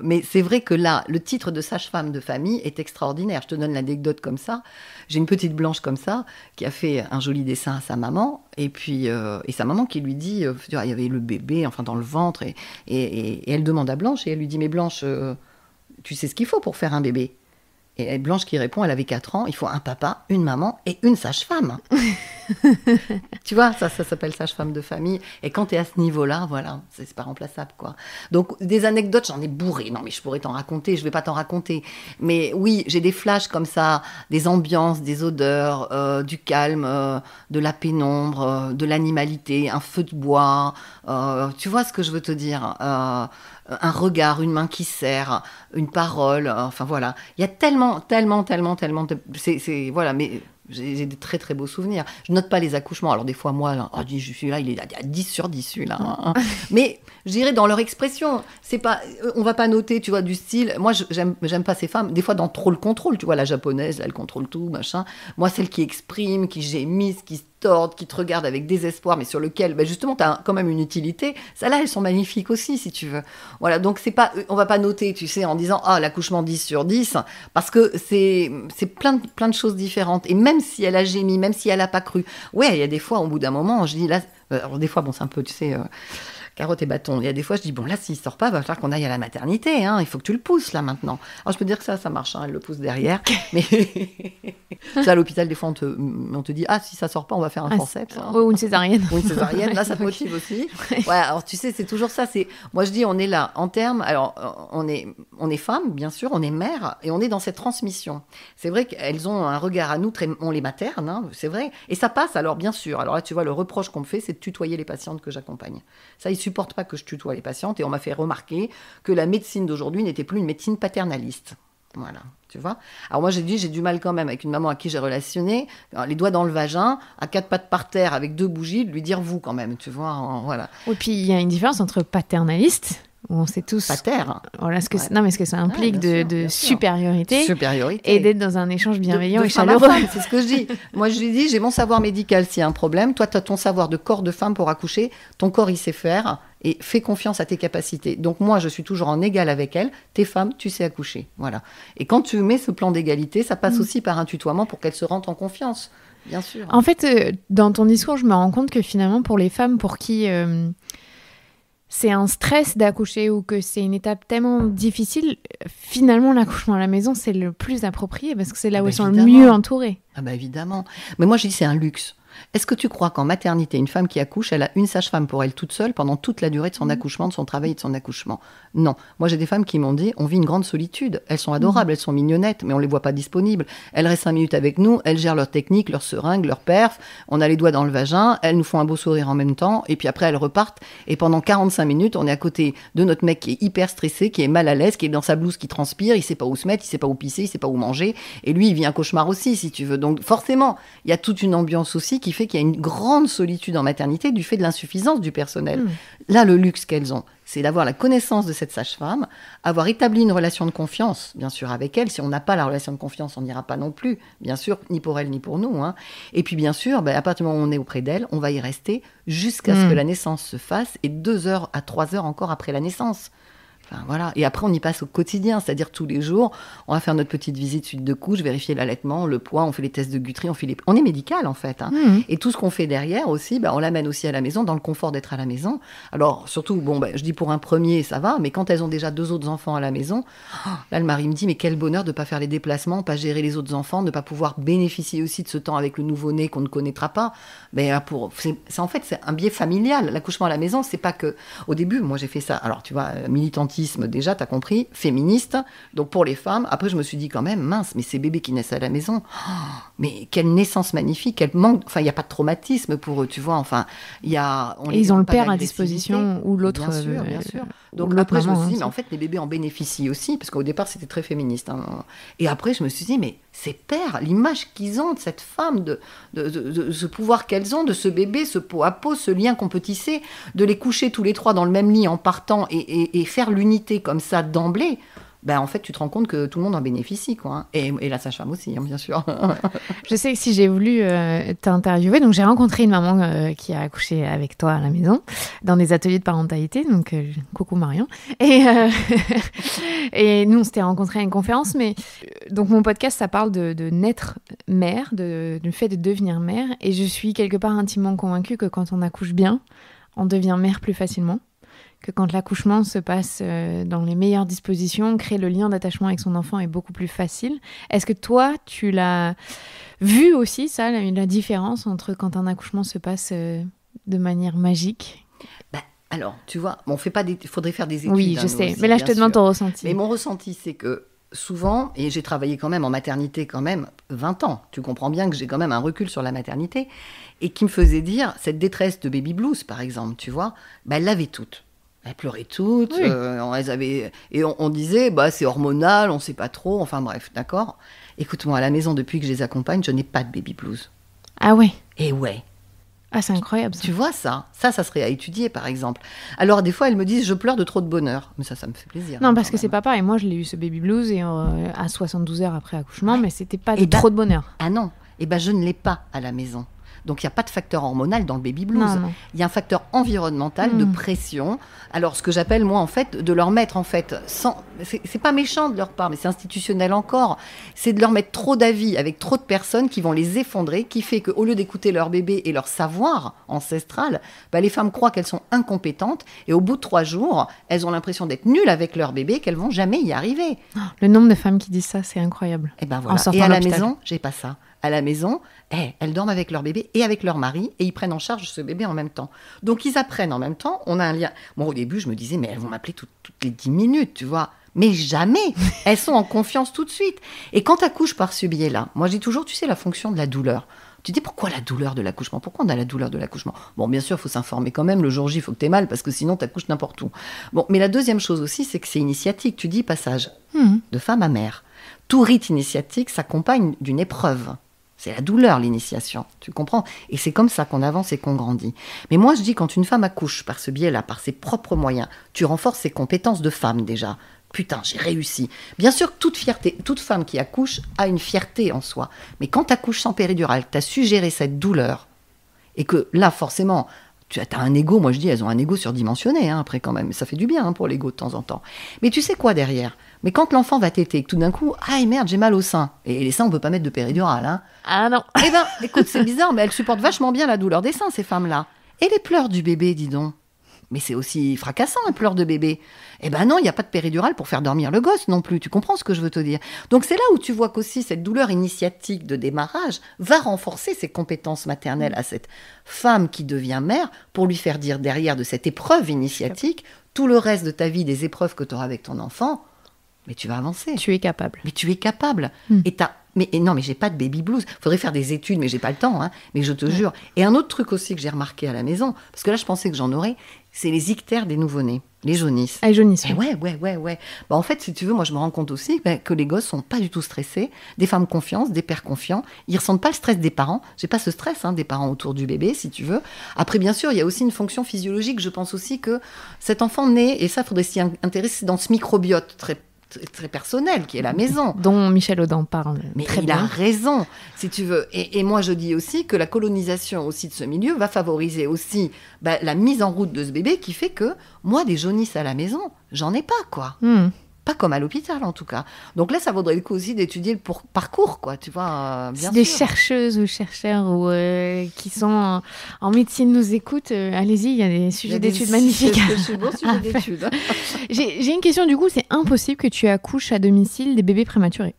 Mais c'est vrai que là, le titre de sage-femme de famille est extraordinaire. Je te donne l'anecdote comme ça. J'ai une petite blanche comme ça, qui a fait un joli dessin à sa maman. Et puis, et sa maman qui lui dit, il y avait le bébé, enfin dans le ventre, et elle demande à Blanche, et elle lui dit, mais Blanche, tu sais ce qu'il faut pour faire un bébé? Et Blanche qui répond, elle avait 4 ans, il faut un papa, une maman et une sage-femme. Tu vois, ça s'appelle sage-femme de famille. Et quand tu es à ce niveau-là, voilà, c'est pas remplaçable, quoi. Donc, des anecdotes, j'en ai bourré. Non, mais je pourrais t'en raconter, je vais pas t'en raconter. Mais oui, j'ai des flashs comme ça, des ambiances, des odeurs, du calme, de la pénombre, de l'animalité, un feu de bois. Tu vois ce que je veux te dire? Un regard, une main qui serre, une parole, enfin voilà. Il y a tellement de... voilà, mais j'ai des très très beaux souvenirs. Je note pas les accouchements. Alors des fois, moi, là, je suis là, il est à 10 sur 10, celui-là. Hein. Mais je dirais dans leur expression, c'est pas, on va pas noter, tu vois, du style. Moi, j'aime pas ces femmes. Des fois, dans trop le contrôle, tu vois, la japonaise, là, elle contrôle tout, machin. Moi, celle qui exprime, qui gémisse, qui se tordent, qui te regardent avec désespoir, mais sur lequel, justement, tu as quand même une utilité. Celles-là, elles sont magnifiques aussi, si tu veux. Voilà, donc c'est pas, on va pas noter, tu sais, en disant, l'accouchement 10 sur 10, parce que c'est plein de choses différentes. Et même si elle a gémi, même si elle a pas cru, ouais, il y a des fois, au bout d'un moment, je dis, là, alors des fois, bon, c'est un peu, tu sais... carotte et bâton. Il y a des fois, je dis, bon, là, s'il sort pas, il va falloir qu'on aille à la maternité. Hein. Il faut que tu le pousses, là, maintenant. Alors, je peux dire que ça marche. Hein. Elle le pousse derrière. Mais ça, à l'hôpital, des fois, on te dit, si ça sort pas, on va faire un forceps. Hein. Ou une césarienne. Ou une césarienne. Là, ça te motive aussi. Ouais, alors, tu sais, c'est toujours ça. Moi, je dis, on est là, en termes... Alors, on est femme, bien sûr, on est mère, et on est dans cette transmission. C'est vrai qu'elles ont un regard à nous, on les materne, hein, c'est vrai. Et ça passe, alors, bien sûr. Alors là, tu vois, le reproche qu'on me fait, c'est de tutoyer les patientes que j'accompagne. Ça, ils supportent pas que je tutoie les patientes, et on m'a fait remarquer que la médecine d'aujourd'hui n'était plus une médecine paternaliste. Voilà, tu vois. Alors moi, j'ai du mal quand même avec une maman à qui j'ai relationné, les doigts dans le vagin, à 4 pattes par terre avec 2 bougies, de lui dire vous quand même, tu vois. Voilà. Et puis il y a une différence entre paternaliste, où on sait tous... Pater. Voilà, non, mais ce que ça implique de supériorité. Et d'être dans un échange bienveillant et chaleureux. Femme, c'est ce que je dis. Moi, je lui dis, j'ai mon savoir médical s'il y a un problème. Toi, tu as ton savoir de corps de femme pour accoucher. Ton corps, il sait faire. Et fais confiance à tes capacités. Donc moi, je suis toujours en égal avec elle. T'es femme, tu sais accoucher. Voilà. Et quand tu mets ce plan d'égalité, ça passe aussi par un tutoiement pour qu'elle se rentre en confiance. Bien sûr. En fait, dans ton discours, je me rends compte que finalement, pour les femmes pour qui... c'est un stress d'accoucher ou que c'est une étape tellement difficile, finalement, l'accouchement à la maison, c'est le plus approprié parce que c'est là où elles sont le mieux entourées. Ah bah évidemment. Mais moi, je dis c'est un luxe. Est-ce que tu crois qu'en maternité, une femme qui accouche, elle a une sage-femme pour elle toute seule pendant toute la durée de son accouchement, de son travail et de son accouchement? Non. Moi, j'ai des femmes qui m'ont dit, on vit une grande solitude. Elles sont adorables, elles sont mignonnettes, mais on les voit pas disponibles. Elles restent 5 minutes avec nous, elles gèrent leur technique, leur seringue, leur perf. On a les doigts dans le vagin, elles nous font un beau sourire en même temps, et puis après, elles repartent. Et pendant 45 minutes, on est à côté de notre mec qui est hyper stressé, qui est mal à l'aise, qui est dans sa blouse, qui transpire, il sait pas où se mettre, il sait pas où pisser, il sait pas où manger. Et lui, il vit un cauchemar aussi, si tu veux. Donc, forcément, il y a toute une ambiance aussi qui fait qu'il y a une grande solitude en maternité du fait de l'insuffisance du personnel. Là, le luxe qu'elles ont, c'est d'avoir la connaissance de cette sage-femme, avoir établi une relation de confiance, bien sûr, avec elle. Si on n'a pas la relation de confiance, on n'ira pas non plus, bien sûr, ni pour elle, ni pour nous. Hein. Et puis, bien sûr, à partir du moment où on est auprès d'elle, on va y rester jusqu'à ce que la naissance se fasse, et 2 heures à 3 heures encore après la naissance. Enfin, voilà. Et après, on y passe au quotidien, c'est-à-dire tous les jours, on va faire notre petite visite suite de couches, vérifier l'allaitement, le poids, on fait les tests de Guthrie, on est médical en fait. Hein. Et tout ce qu'on fait derrière aussi, on l'amène aussi à la maison, dans le confort d'être à la maison. Alors surtout, je dis pour un premier, ça va, mais quand elles ont déjà 2 autres enfants à la maison, là le mari me dit, mais quel bonheur de ne pas faire les déplacements, pas gérer les autres enfants, de ne pas pouvoir bénéficier aussi de ce temps avec le nouveau-né qu'on ne connaîtra pas. En fait, c'est un biais familial. L'accouchement à la maison, c'est pas que... Au début, moi j'ai fait ça, alors tu vois, militantisme déjà, t'as compris, féministe, donc pour les femmes. Après, je me suis dit quand même, mince, mais ces bébés qui naissent à la maison, mais quelle naissance magnifique, quel manque, enfin, il n'y a pas de traumatisme pour eux, tu vois, enfin, il y a... Et ils ont le père à disposition, ou l'autre... Bien sûr. Donc après, je me suis dit, mais en fait, les bébés en bénéficient aussi, parce qu'au départ, c'était très féministe. Hein. Et après, je me suis dit, mais ces pères, l'image qu'ils ont de cette femme, de ce pouvoir qu'elles ont, de ce bébé, ce peau à peau, ce lien qu'on peut tisser, de les coucher tous les 3 dans le même lit en partant et faire l'unité comme ça d'emblée, ben en fait, tu te rends compte que tout le monde en bénéficie, quoi. Hein. Et la sage-femme aussi, hein, bien sûr. Je sais que si j'ai voulu t'interviewer, donc j'ai rencontré une maman qui a accouché avec toi à la maison, dans des ateliers de parentalité, donc coucou Marion. Et nous, on s'était rencontrés à une conférence, mais donc mon podcast, ça parle de naître mère, du fait de devenir mère, et je suis quelque part intimement convaincue que quand on accouche bien, on devient mère plus facilement. Que quand l'accouchement se passe dans les meilleures dispositions, créer le lien d'attachement avec son enfant est beaucoup plus facile. Est-ce que toi, tu l'as vu aussi, ça, la différence entre quand un accouchement se passe de manière magique ? Alors, tu vois, il faudrait faire des études. Oui, je sais, aussi, mais là, je te demande ton ressenti. Mais mon ressenti, c'est que souvent, et j'ai travaillé quand même en maternité 20 ans, tu comprends bien que j'ai quand même un recul sur la maternité, et qui me faisait dire, cette détresse de baby blues, par exemple, tu vois, elle l'avait toute. Elles pleuraient toutes, oui. Et on disait, c'est hormonal, on ne sait pas trop, enfin bref, d'accord. Écoute-moi, à la maison, depuis que je les accompagne, je n'ai pas de baby blues. Ah ouais. Et ouais. Ah, c'est incroyable ça. Tu vois ça serait à étudier, par exemple. Alors, des fois, elles me disent, je pleure de trop de bonheur. Mais ça me fait plaisir. Non, parce que c'est pas pareil. Moi, je l'ai eu, ce baby blues, et à 72 heures après accouchement, mais c'était pas trop de bonheur. Ah non, je ne l'ai pas à la maison. Donc, il n'y a pas de facteur hormonal dans le baby blues. Non. Il y a un facteur environnemental de pression. Alors, ce que j'appelle, moi, en fait, de leur mettre, en fait, c'est pas méchant de leur part, mais c'est institutionnel encore. C'est de leur mettre trop d'avis avec trop de personnes qui vont les effondrer, qui fait qu'au lieu d'écouter leur bébé et leur savoir ancestral, les femmes croient qu'elles sont incompétentes et au bout de 3 jours, elles ont l'impression d'être nulles avec leur bébé, qu'elles vont jamais y arriver. Le nombre de femmes qui disent ça, c'est incroyable. Et voilà. Et à la maison, j'ai pas ça. À la maison, elles dorment avec leur bébé et avec leur mari et ils prennent en charge ce bébé en même temps. Donc, ils apprennent en même temps. On a un lien. Moi, au début, je me disais, mais elles vont m'appeler toutes les 10 minutes, tu vois. Mais jamais. Elles sont en confiance tout de suite. Et quand tu accouches par ce biais-là, moi, je dis toujours, tu sais, la fonction de la douleur. Tu dis, pourquoi la douleur de l'accouchement ? Pourquoi on a la douleur de l'accouchement ? Bon, bien sûr, il faut s'informer quand même. Le jour J, il faut que tu aies mal parce que sinon, tu accouches n'importe où. Bon, mais la deuxième chose aussi, c'est que c'est initiatique. Tu dis passage de femme à mère. Tout rite initiatique s'accompagne d'une épreuve. C'est la douleur, l'initiation, tu comprends ? Et c'est comme ça qu'on avance et qu'on grandit. Mais moi, je dis, quand une femme accouche par ce biais-là, par ses propres moyens, tu renforces ses compétences de femme déjà. Putain, j'ai réussi. Bien sûr, toute femme qui accouche a une fierté en soi. Mais quand tu accouches sans péridurale, tu as su gérer cette douleur, et que là, forcément, tu as un ego, moi je dis, elles ont un ego surdimensionné, après quand même. Ça fait du bien pour l'ego de temps en temps. Mais tu sais quoi derrière ? Mais quand l'enfant va téter, que tout d'un coup, merde, j'ai mal au sein. Et les seins, on peut pas mettre de péridurale. Ah non. Écoute, c'est bizarre, mais elles supportent vachement bien la douleur des seins, ces femmes-là. Et les pleurs du bébé, dis donc. Mais c'est aussi fracassant, un pleur de bébé. Non, il n'y a pas de péridurale pour faire dormir le gosse non plus. Tu comprends ce que je veux te dire ? Donc c'est là où tu vois qu'aussi cette douleur initiatique de démarrage va renforcer ses compétences maternelles à cette femme qui devient mère pour lui faire dire derrière de cette épreuve initiatique, tout le reste de ta vie, des épreuves que tu auras avec ton enfant, mais tu vas avancer. Tu es capable. Mais tu es capable. Mais j'ai pas de baby blues. Faudrait faire des études, mais j'ai pas le temps. Mais je te jure. Et un autre truc aussi que j'ai remarqué à la maison, parce que là, je pensais que j'en aurais, c'est les ictères des nouveau-nés, les jaunisses. Les jaunisses. Ouais. En fait, si tu veux, moi, je me rends compte aussi que les gosses sont pas du tout stressés. Des femmes confiantes, des pères confiants. Ils ressentent pas le stress des parents. J'ai pas ce stress des parents autour du bébé, si tu veux. Après, bien sûr, il y a aussi une fonction physiologique. Je pense aussi que cet enfant naît, et ça, faudrait s'y intéresser dans ce microbiote très personnel qui est la maison. Dont Michel Audin parle. Mais très il bien. a raison, si tu veux. Et moi, je dis aussi que la colonisation aussi de ce milieu va favoriser aussi la mise en route de ce bébé qui fait que moi, des jaunisses à la maison, j'en ai pas, quoi. Pas comme à l'hôpital, en tout cas. Donc là, ça vaudrait le coup aussi d'étudier le parcours, quoi, tu vois, bien sûr. Des chercheuses ou chercheurs qui sont en médecine nous écoutent, allez-y, il y a des sujets d'études magnifiques. C'est bon sujet d'études. J'ai une question, du coup, c'est impossible que tu accouches à domicile des bébés prématurés.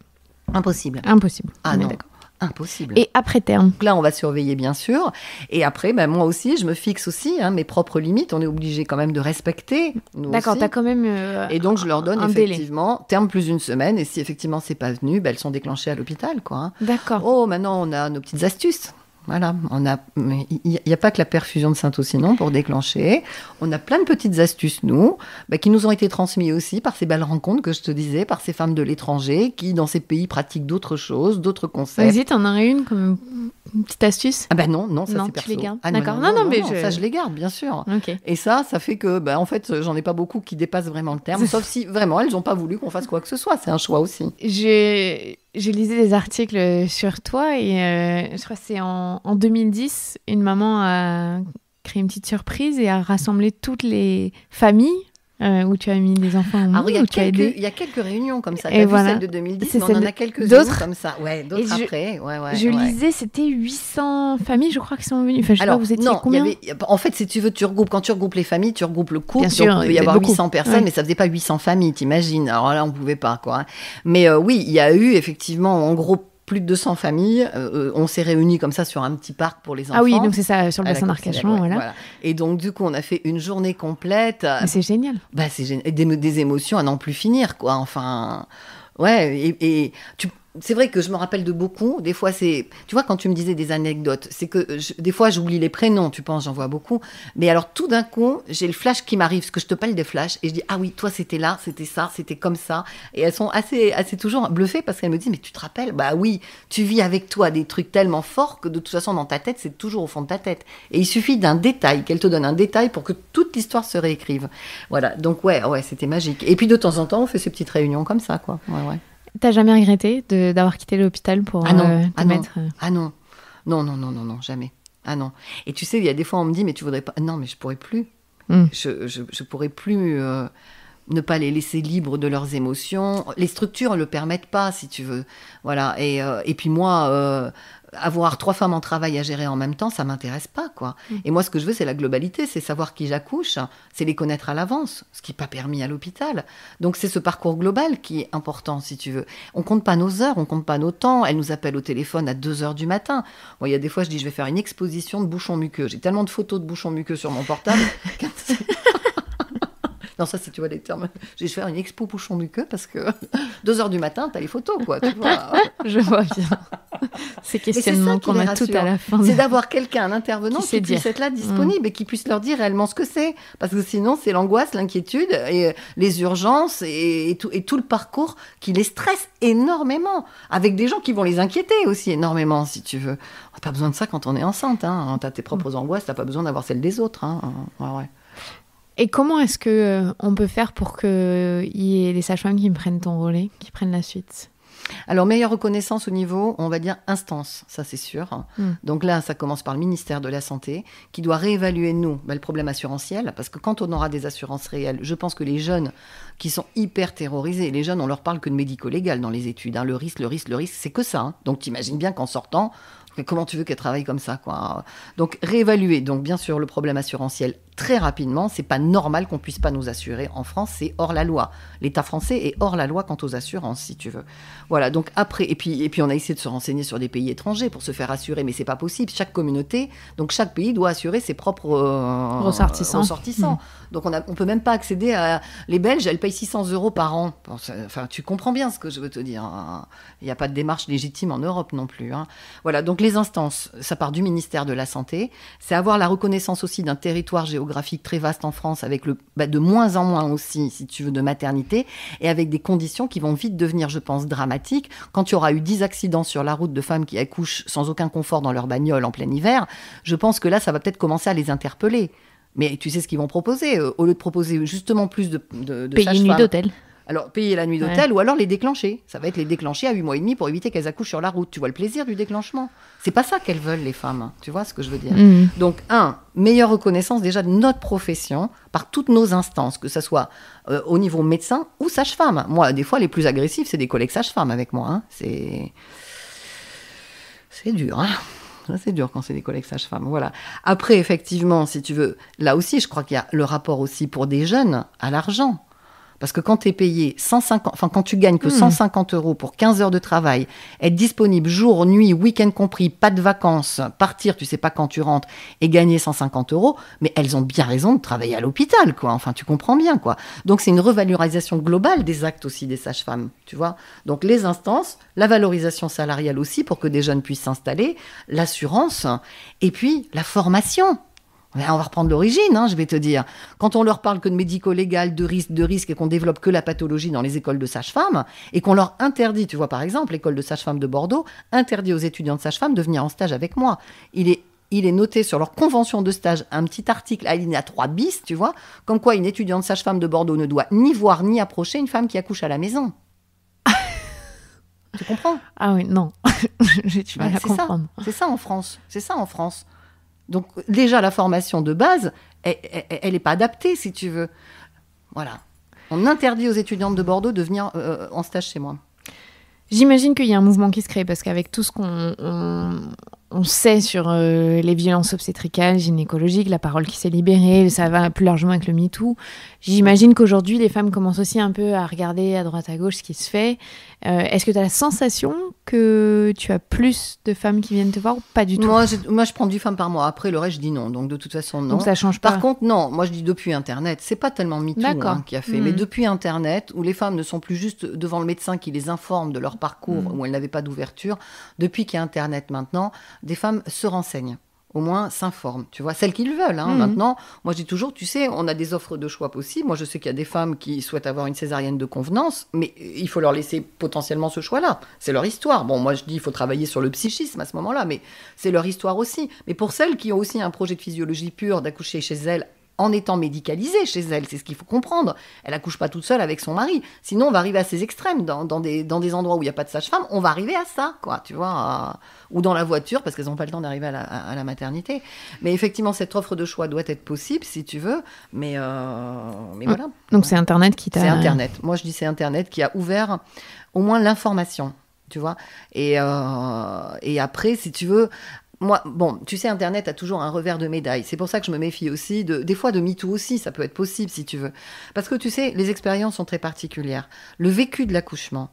Impossible. Ah non, impossible. Et après terme. Donc là, on va surveiller, bien sûr. Et après, moi aussi, je me fixe aussi mes propres limites. On est obligé quand même de respecter. D'accord, tu as quand même et donc, je leur donne effectivement, délai. Terme plus 1 semaine. Et si effectivement, c'est pas venu, elles sont déclenchées à l'hôpital, quoi. D'accord. Oh, maintenant, on a nos petites astuces. Voilà, il n'y a pas que la perfusion de Saint-Océan pour déclencher. On a plein de petites astuces, nous, qui nous ont été transmises aussi par ces belles rencontres que je te disais, par ces femmes de l'étranger qui, dans ces pays, pratiquent d'autres choses, d'autres concepts. Vas-y, t'en aurais une comme une petite astuce? Ah ben non, ça c'est perso. Tu les gardes. Ah, d'accord. Non, ça je les garde, bien sûr. Okay. Et ça fait que, en fait, j'en ai pas beaucoup qui dépassent vraiment le terme, sauf si vraiment elles n'ont pas voulu qu'on fasse quoi que ce soit. C'est un choix aussi. J'ai lisé des articles sur toi et je crois que c'est en 2010, une maman a créé une petite surprise et a rassemblé toutes les familles où tu as mis des enfants au monde, où tu as aidé. Il y a quelques réunions comme ça. Et t'as voilà. vu celle de 2010, c'est mais on en a quelques-unes d'autres comme ça. Ouais, d'autres après. Je lisais, c'était 800 familles, je crois, qui sont venues. Enfin, je sais pas, vous étiez combien? En fait, si tu veux, quand tu regroupes les familles, tu regroupes le couple. Bien sûr, donc, il peut y avoir beaucoup. 800 personnes, mais ça faisait pas 800 familles, t'imagines. Alors là, on pouvait pas, quoi. Mais oui, il y a eu effectivement, en gros, plus de 200 familles. On s'est réunis comme ça sur un petit parc pour les enfants. Ah oui, donc c'est ça, sur le bassin d'Arcachon, voilà. Et donc, du coup, on a fait une journée complète. Mais c'est génial. C'est génial. Des émotions à n'en plus finir, quoi. Enfin, ouais. C'est vrai que je me rappelle de beaucoup. Des fois, tu vois, quand tu me disais des anecdotes, c'est que des fois, j'oublie les prénoms, tu penses, j'en vois beaucoup. Mais alors, tout d'un coup, j'ai le flash qui m'arrive, parce que je te parle des flashs, et je dis, ah oui, toi, c'était là, c'était ça, c'était comme ça. Et elles sont assez toujours bluffées parce qu'elles me disent, mais tu te rappelles? Bah oui, tu vis avec toi des trucs tellement forts que de toute façon, dans ta tête, c'est toujours au fond de ta tête. Et il suffit d'un détail, qu'elle te donne un détail pour que toute l'histoire se réécrive. Voilà. Donc, ouais, c'était magique. Et puis, de temps en temps, on fait ces petites réunions comme ça, quoi. Ouais. T'as jamais regretté d'avoir quitté l'hôpital pour te mettre... Ah non, jamais. Ah non. Et tu sais, il y a des fois, on me dit, mais tu voudrais pas... Non, mais je pourrais plus. Je pourrais plus ne pas les laisser libres de leurs émotions. Les structures ne le permettent pas, si tu veux. Voilà. Et puis moi... avoir 3 femmes en travail à gérer en même temps, ça m'intéresse pas, quoi. Et moi, ce que je veux, c'est la globalité, c'est savoir qui j'accouche, c'est les connaître à l'avance, ce qui n'est pas permis à l'hôpital. Donc, c'est ce parcours global qui est important, si tu veux. On compte pas nos heures, on compte pas nos temps. Elle nous appelle au téléphone à 2h du matin. Bon, il y a des fois, je dis, je vais faire une exposition de bouchons muqueux. J'ai tellement de photos de bouchons muqueux sur mon portable. Non, ça, c'est, tu vois, les termes. Je vais faire une expo bouchon muqueux parce que 2h du matin, t'as les photos, quoi. Tu vois. Je vois bien. Ces questionnements qu'on a tout à la fin. C'est d'avoir quelqu'un, un intervenant qui puisse dire. être là, disponible, et qui puisse leur dire réellement ce que c'est. Parce que sinon, c'est l'angoisse, l'inquiétude, et les urgences, et tout le parcours qui les stresse énormément. Avec des gens qui vont les inquiéter aussi énormément, si tu veux. On n'a pas besoin de ça quand on est enceinte. Hein. T'as tes propres angoisses, t'as pas besoin d'avoir celles des autres. Hein. Ouais. Et comment est-ce qu'on peut faire pour qu'il y ait des sages-femmes qui prennent ton relais, qui prennent la suite? Alors, meilleure reconnaissance au niveau, on va dire, instance, ça c'est sûr. Donc là, ça commence par le ministère de la Santé, qui doit réévaluer, nous, le problème assurantiel, parce que quand on aura des assurances réelles, je pense que les jeunes qui sont hyper terrorisés, les jeunes, on leur parle que de médico-légal dans les études. Hein. Le risque, c'est que ça. Hein. Donc, t'imagines bien qu'en sortant, comment tu veux qu'elle travaille comme ça, quoi. Donc, réévaluer, donc bien sûr, le problème assurantiel très rapidement. C'est pas normal qu'on puisse pas nous assurer. En France, c'est hors la loi. L'État français est hors la loi quant aux assurances, si tu veux. Voilà, donc après, et puis on a essayé de se renseigner sur des pays étrangers pour se faire assurer, mais c'est pas possible. Chaque communauté, donc chaque pays doit assurer ses propres ressortissants. Donc on peut même pas accéder à... Les Belges, elles payent 600 € par an. Enfin, tu comprends bien ce que je veux te dire. Hein. Il n'y a pas de démarche légitime en Europe non plus. Hein. Voilà, donc les instances, ça part du ministère de la Santé. C'est avoir la reconnaissance aussi d'un territoire géographique très vaste en France, avec de moins en moins aussi, si tu veux, de maternité, et avec des conditions qui vont vite devenir, je pense, dramatiques. Quand il y aura eu 10 accidents sur la route de femmes qui accouchent sans aucun confort dans leur bagnole en plein hiver, je pense que là, ça va peut-être commencer à les interpeller. Mais tu sais ce qu'ils vont proposer, au lieu de proposer justement plus de payer une nuit d'hôtel. Alors, payer la nuit d'hôtel ou alors les déclencher. Ça va être les déclencher à 8 mois et demi pour éviter qu'elles accouchent sur la route. Tu vois le plaisir du déclenchement. C'est pas ça qu'elles veulent, les femmes. Tu vois ce que je veux dire? Donc, meilleure reconnaissance déjà de notre profession par toutes nos instances, que ce soit au niveau médecin ou sage-femme. Moi, des fois, les plus agressifs, c'est des collègues sages-femmes avec moi. Hein. C'est dur, hein. Ça, c'est dur quand c'est des collègues sages-femmes. Voilà. Après, effectivement, si tu veux, là aussi, je crois qu'il y a le rapport aussi pour des jeunes à l'argent. Parce que quand tu es payé 150, enfin quand tu gagnes que 150 € pour 15 heures de travail, être disponible jour, nuit, week-end compris, pas de vacances, partir, tu sais pas quand tu rentres, et gagner 150 €, mais elles ont bien raison de travailler à l'hôpital, quoi. Enfin, tu comprends bien, quoi. Donc, c'est une revalorisation globale des actes aussi des sages-femmes, tu vois. Donc, les instances, la valorisation salariale aussi pour que des jeunes puissent s'installer, l'assurance, et puis la formation. On va reprendre l'origine, je vais te dire. Quand on leur parle que de médico-légal, de risque et qu'on développe que la pathologie dans les écoles de sages-femmes et qu'on leur interdit, tu vois par exemple, l'école de sages-femmes de Bordeaux interdit aux étudiants de sages-femmes de venir en stage avec moi. Il est noté sur leur convention de stage, un petit article alinéa 3 bis, tu vois, comme quoi une étudiante sage-femme de Bordeaux ne doit ni voir ni approcher une femme qui accouche à la maison. Tu comprends ? Ah oui, non. J'ai du mal à comprendre. C'est ça en France. Donc déjà, la formation de base, elle n'est pas adaptée, si tu veux. Voilà. On interdit aux étudiantes de Bordeaux de venir en stage chez moi. J'imagine qu'il y a un mouvement qui se crée, parce qu'avec tout ce qu'on sait sur les violences obstétricales, gynécologiques, la parole qui s'est libérée, ça va plus largement avec le MeToo, j'imagine qu'aujourd'hui, les femmes commencent aussi un peu à regarder à droite à gauche ce qui se fait. Est-ce que tu as la sensation que tu as plus de femmes qui viennent te voir ou pas du tout ? Moi, je prends 10 femmes par mois. Après, le reste, je dis non. Donc, de toute façon, non. Donc, ça change pas. Par contre, non. Moi, je dis depuis Internet. C'est pas tellement MeToo qui a fait. Mais depuis Internet, où les femmes ne sont plus juste devant le médecin qui les informe de leur parcours, où elles n'avaient pas d'ouverture, depuis qu'il y a Internet maintenant, des femmes se renseignent. Au moins s'informent, tu vois, celles qui le veulent. Maintenant, moi je dis toujours, tu sais, on a des offres de choix possibles. Moi je sais qu'il y a des femmes qui souhaitent avoir une césarienne de convenance, mais il faut leur laisser potentiellement ce choix-là. C'est leur histoire. Bon, moi je dis, il faut travailler sur le psychisme à ce moment-là, mais c'est leur histoire aussi. Mais pour celles qui ont aussi un projet de physiologie pure, d'accoucher chez elles, en étant médicalisée chez elle, c'est ce qu'il faut comprendre. Elle accouche pas toute seule avec son mari. Sinon, on va arriver à ces extrêmes. Dans des endroits où il n'y a pas de sage-femme, on va arriver à ça, quoi, tu vois. Ou dans la voiture, parce qu'elles n'ont pas le temps d'arriver à la maternité. Mais effectivement, cette offre de choix doit être possible, si tu veux. Mais voilà. Donc, c'est Internet qui t'a... C'est Internet. Moi, je dis c'est Internet qui a ouvert au moins l'information, tu vois. Et après, si tu veux... Moi, bon, tu sais, Internet a toujours un revers de médaille. C'est pour ça que je me méfie aussi, des fois de MeToo aussi, ça peut être possible si tu veux. Parce que tu sais, les expériences sont très particulières. Le vécu de l'accouchement,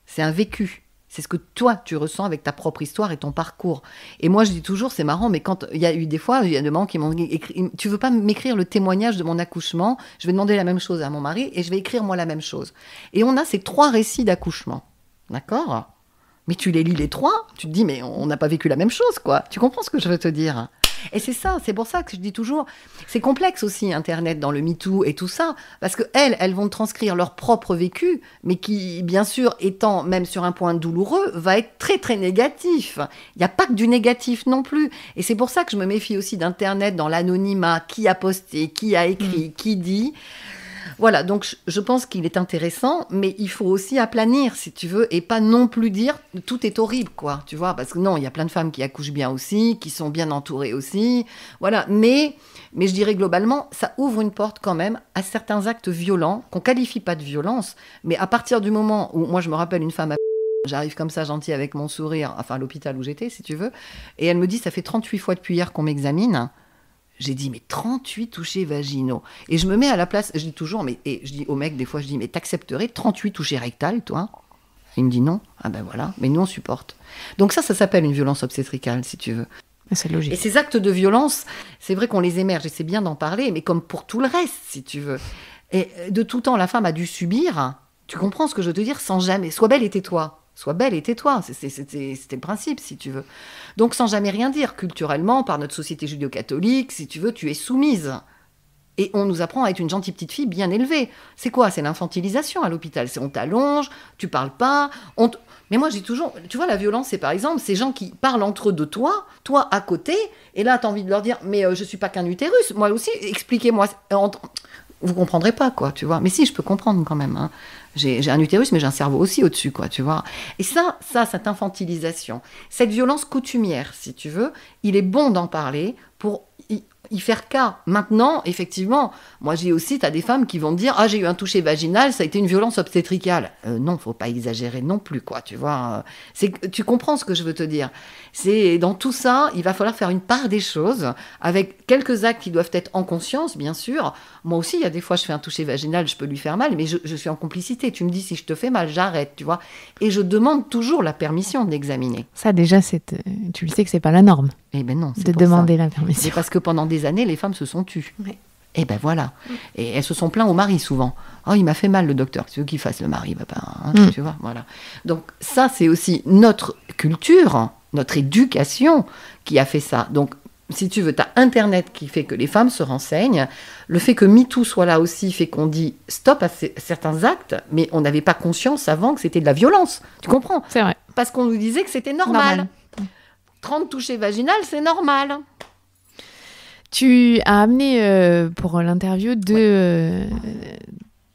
c'est un vécu. C'est ce que toi, tu ressens avec ta propre histoire et ton parcours. Et moi, je dis toujours, c'est marrant, mais quand il y a eu des fois, il y a des mamans qui m'ont écrit, tu veux pas m'écrire le témoignage de mon accouchement ? Je vais demander la même chose à mon mari et je vais écrire moi la même chose. Et on a ces 3 récits d'accouchement. D'accord ? Mais tu les lis les 3, tu te dis, mais on n'a pas vécu la même chose, quoi. Tu comprends ce que je veux te dire ? Et c'est ça, c'est pour ça que je dis toujours, c'est complexe aussi, Internet, dans le MeToo et tout ça, parce qu'elles vont transcrire leur propre vécu, mais qui, bien sûr, étant même sur un point douloureux, va être très, très négatif. Il n'y a pas que du négatif non plus. Et c'est pour ça que je me méfie aussi d'Internet, dans l'anonymat, qui a posté, qui a écrit, qui dit... Voilà, donc je pense qu'il est intéressant, mais il faut aussi aplanir, si tu veux, et pas non plus dire tout est horrible, quoi, tu vois, parce que non, il y a plein de femmes qui accouchent bien aussi, qui sont bien entourées aussi, voilà, mais je dirais globalement, ça ouvre une porte quand même à certains actes violents, qu'on qualifie pas de violence, mais à partir du moment où, moi je me rappelle une femme j'arrive comme ça, gentille, avec mon sourire, enfin à l'hôpital où j'étais, si tu veux, et elle me dit, ça fait 38 fois depuis hier qu'on m'examine. J'ai dit, mais 38 touchés vaginaux. Et je me mets à la place, je dis toujours, et je dis au mec, des fois, je dis, mais t'accepterais 38 touchés rectales, toi ? Il me dit non. Ah ben voilà, mais nous, on supporte. Donc ça s'appelle une violence obstétricale, si tu veux. C'est logique. Et ces actes de violence, c'est vrai qu'on les émerge, et c'est bien d'en parler, mais comme pour tout le reste, si tu veux. Et de tout temps, la femme a dû subir, tu comprends ce que je veux te dire, sans jamais... Sois belle et tais-toi. Sois belle et tais-toi, c'était le principe, si tu veux. Donc, sans jamais rien dire, culturellement, par notre société judéo-catholique, si tu veux, tu es soumise. Et on nous apprend à être une gentille petite fille bien élevée. C'est quoi ? C'est l'infantilisation à l'hôpital. C'est on t'allonge, tu parles pas, Mais moi, je dis toujours, tu vois, la violence, c'est par exemple ces gens qui parlent entre eux de toi à côté, et là, tu as envie de leur dire, mais je suis pas qu'un utérus, moi aussi, expliquez-moi... Vous comprendrez pas, quoi, tu vois. Mais si, je peux comprendre quand même, hein. J'ai un utérus, mais j'ai un cerveau aussi au-dessus, quoi, tu vois. Et ça, cette infantilisation, cette violence coutumière, si tu veux, il est bon d'en parler pour y faire cas. Maintenant, effectivement, moi j'ai aussi, t'as des femmes qui vont te dire, ah j'ai eu un toucher vaginal, ça a été une violence obstétricale. Non, faut pas exagérer non plus, quoi, tu vois. Tu comprends ce que je veux te dire. C'est dans tout ça, il va falloir faire une part des choses, avec quelques actes qui doivent être en conscience, bien sûr. Moi aussi, il y a des fois, je fais un toucher vaginal, je peux lui faire mal, mais je suis en complicité. Tu me dis, si je te fais mal, j'arrête, tu vois. Et je demande toujours la permission d'examiner. Ça, déjà, tu le sais que c'est pas la norme. Eh ben non, de demander la permission. C'est parce que pendant des années, les femmes se sont tues. Ouais. Et ben voilà. Et elles se sont plaintes au mari souvent. Oh, il m'a fait mal le docteur. Tu veux qu'il fasse le mari, va pas, hein, tu vois, voilà. Donc ça, c'est aussi notre culture, notre éducation qui a fait ça. Donc si tu veux, tu as Internet qui fait que les femmes se renseignent. Le fait que MeToo soit là aussi fait qu'on dit stop à certains actes, mais on n'avait pas conscience avant que c'était de la violence. Tu comprends ? C'est vrai. Parce qu'on nous disait que c'était normal. 30 touchés vaginales, c'est normal. Tu as amené pour l'interview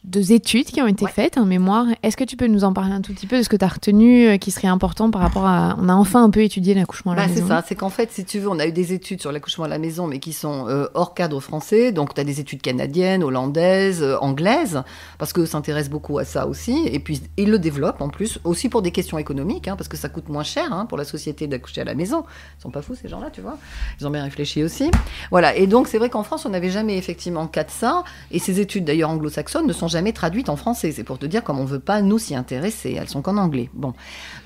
deux études qui ont été faites, un mémoire. Est-ce que tu peux nous en parler un tout petit peu de ce que tu as retenu qui serait important par rapport à... On a enfin un peu étudié l'accouchement à la maison. C'est ça, c'est qu'en fait, si tu veux, on a eu des études sur l'accouchement à la maison, mais qui sont hors cadre français. Donc, tu as des études canadiennes, hollandaises, anglaises, parce qu'eux s'intéressent beaucoup à ça aussi. Et puis, ils le développent en plus, aussi pour des questions économiques, parce que ça coûte moins cher pour la société d'accoucher à la maison. Ils sont pas fous, ces gens-là, tu vois. Ils ont bien réfléchi aussi. Voilà, et donc, c'est vrai qu'en France, on n'avait jamais effectivement cas de ça. Et ces études, d'ailleurs, anglo-saxonnes, ne sont jamais traduites en français. C'est pour te dire comme on veut pas nous s'y intéresser. Elles sont qu'en anglais. Bon.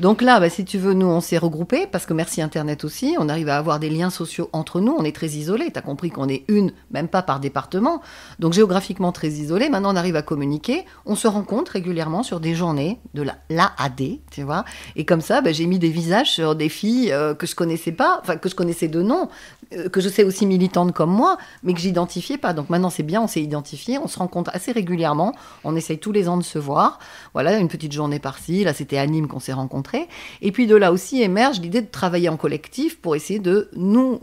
Donc là, si tu veux, nous, on s'est regroupés parce que merci Internet aussi, on arrive à avoir des liens sociaux entre nous. On est très isolés. Tu as compris qu'on est même pas par département. Donc géographiquement très isolés. Maintenant, on arrive à communiquer. On se rencontre régulièrement sur des journées de l'AAD, tu vois. Et comme ça, j'ai mis des visages sur des filles que je connaissais pas, enfin que je connaissais de nom, que je sais aussi militantes comme moi, mais que j'identifiais pas. Donc maintenant, c'est bien, on s'est identifié, on se rencontre assez régulièrement, on essaye tous les ans de se voir. Voilà, une petite journée par-ci, là c'était à Nîmes qu'on s'est rencontrés. Et puis de là aussi émerge l'idée de travailler en collectif pour essayer de nous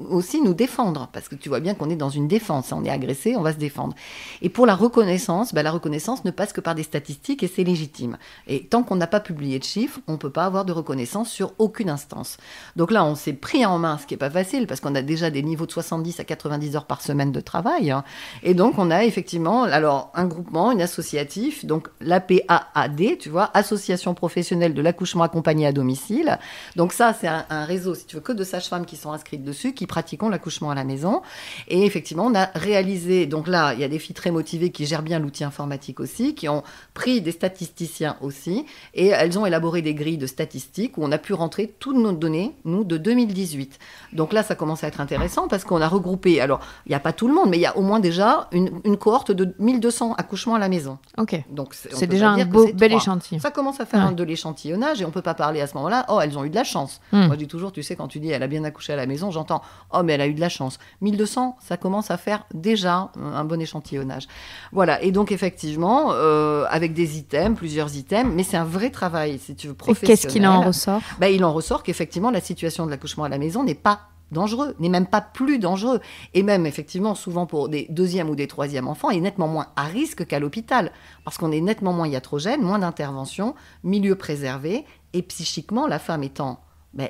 défendre, parce que tu vois bien qu'on est dans une défense, on est agressé, on va se défendre. Et pour la reconnaissance ne passe que par des statistiques et c'est légitime. Et tant qu'on n'a pas publié de chiffres, on peut pas avoir de reconnaissance sur aucune instance. Donc là, on s'est pris en main, ce qui est pas facile, parce qu'on a déjà des niveaux de 70 à 90 heures par semaine de travail. Et donc, on a effectivement, alors, un groupement, une associatif, donc l'APAAD, tu vois, Association professionnelle de l'accouchement accompagné à domicile. Donc ça, c'est un réseau, si tu veux, que de sages-femmes qui sont inscrites dessus, qui pratiquent l'accouchement à la maison. Et effectivement, on a réalisé, donc là, il y a des filles très motivées qui gèrent bien l'outil informatique aussi, qui ont pris des statisticiens aussi, et elles ont élaboré des grilles de statistiques où on a pu rentrer toutes nos données, nous, de 2018. Donc là, ça commence à être intéressant parce qu'on a regroupé, alors, il n'y a pas tout le monde, mais il y a au moins déjà une cohorte de 1200 accouchements à la maison. Ok. Donc, c'est déjà un bel échantillon. Ça commence à faire de l'échantillonnage et on ne peut pas parler à ce moment-là, oh, elles ont eu de la chance. Moi, je dis toujours, tu sais, quand tu dis, elle a bien accouché à la maison, j'entends, oh, mais elle a eu de la chance. 1200, ça commence à faire déjà un bon échantillonnage. Voilà, et donc, effectivement, avec des items, plusieurs items, mais c'est un vrai travail, si tu veux, professionnel. Et qu'est-ce qu'il en ressort ? Il en ressort qu'effectivement, la situation de l'accouchement à la maison n'est pas dangereux, n'est même pas plus dangereux. Et même, effectivement, souvent pour des deuxièmes ou des troisièmes enfants, est nettement moins à risque qu'à l'hôpital. Parce qu'on est nettement moins iatrogène, moins d'intervention, milieu préservé, et psychiquement, la femme étant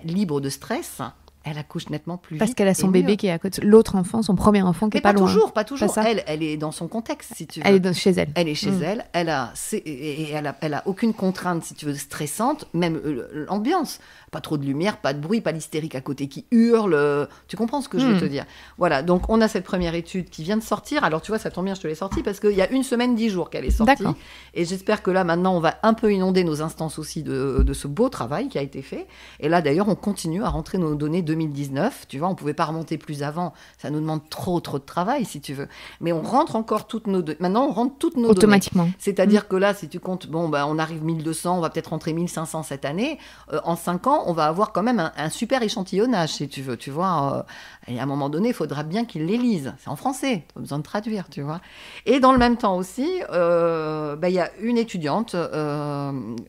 libre de stress, elle accouche nettement plus vite. Parce qu'elle a son bébé qui est à côté, l'autre enfant, son premier enfant qui est pas loin. Pas toujours. Elle est dans son contexte, si tu veux. Elle est chez elle. Elle est chez elle. Elle a aucune contrainte, si tu veux, stressante, même l'ambiance. Pas trop de lumière, pas de bruit, pas l'hystérique à côté qui hurle. Tu comprends ce que je veux te dire ? Voilà, donc on a cette première étude qui vient de sortir. Alors tu vois, ça tombe bien, je te l'ai sortie parce qu'il y a 1 semaine, 10 jours qu'elle est sortie. D'accord. Et j'espère que là, maintenant, on va un peu inonder nos instances aussi de ce beau travail qui a été fait. Et là, d'ailleurs, on continue à rentrer nos données 2019. Tu vois, on ne pouvait pas remonter plus avant. Ça nous demande trop de travail, si tu veux. Mais on rentre encore toutes nos données. Maintenant, on rentre toutes nos automatiquement. Données. C'est-à-dire que là, si tu comptes, on arrive 1200, on va peut-être rentrer 1500 cette année. En 5 ans, on va avoir quand même un super échantillonnage, si tu veux, tu vois. Et à un moment donné, il faudra bien qu'ils les lisent. C'est en français, pas besoin de traduire, tu vois. Et dans le même temps aussi, y a une étudiante,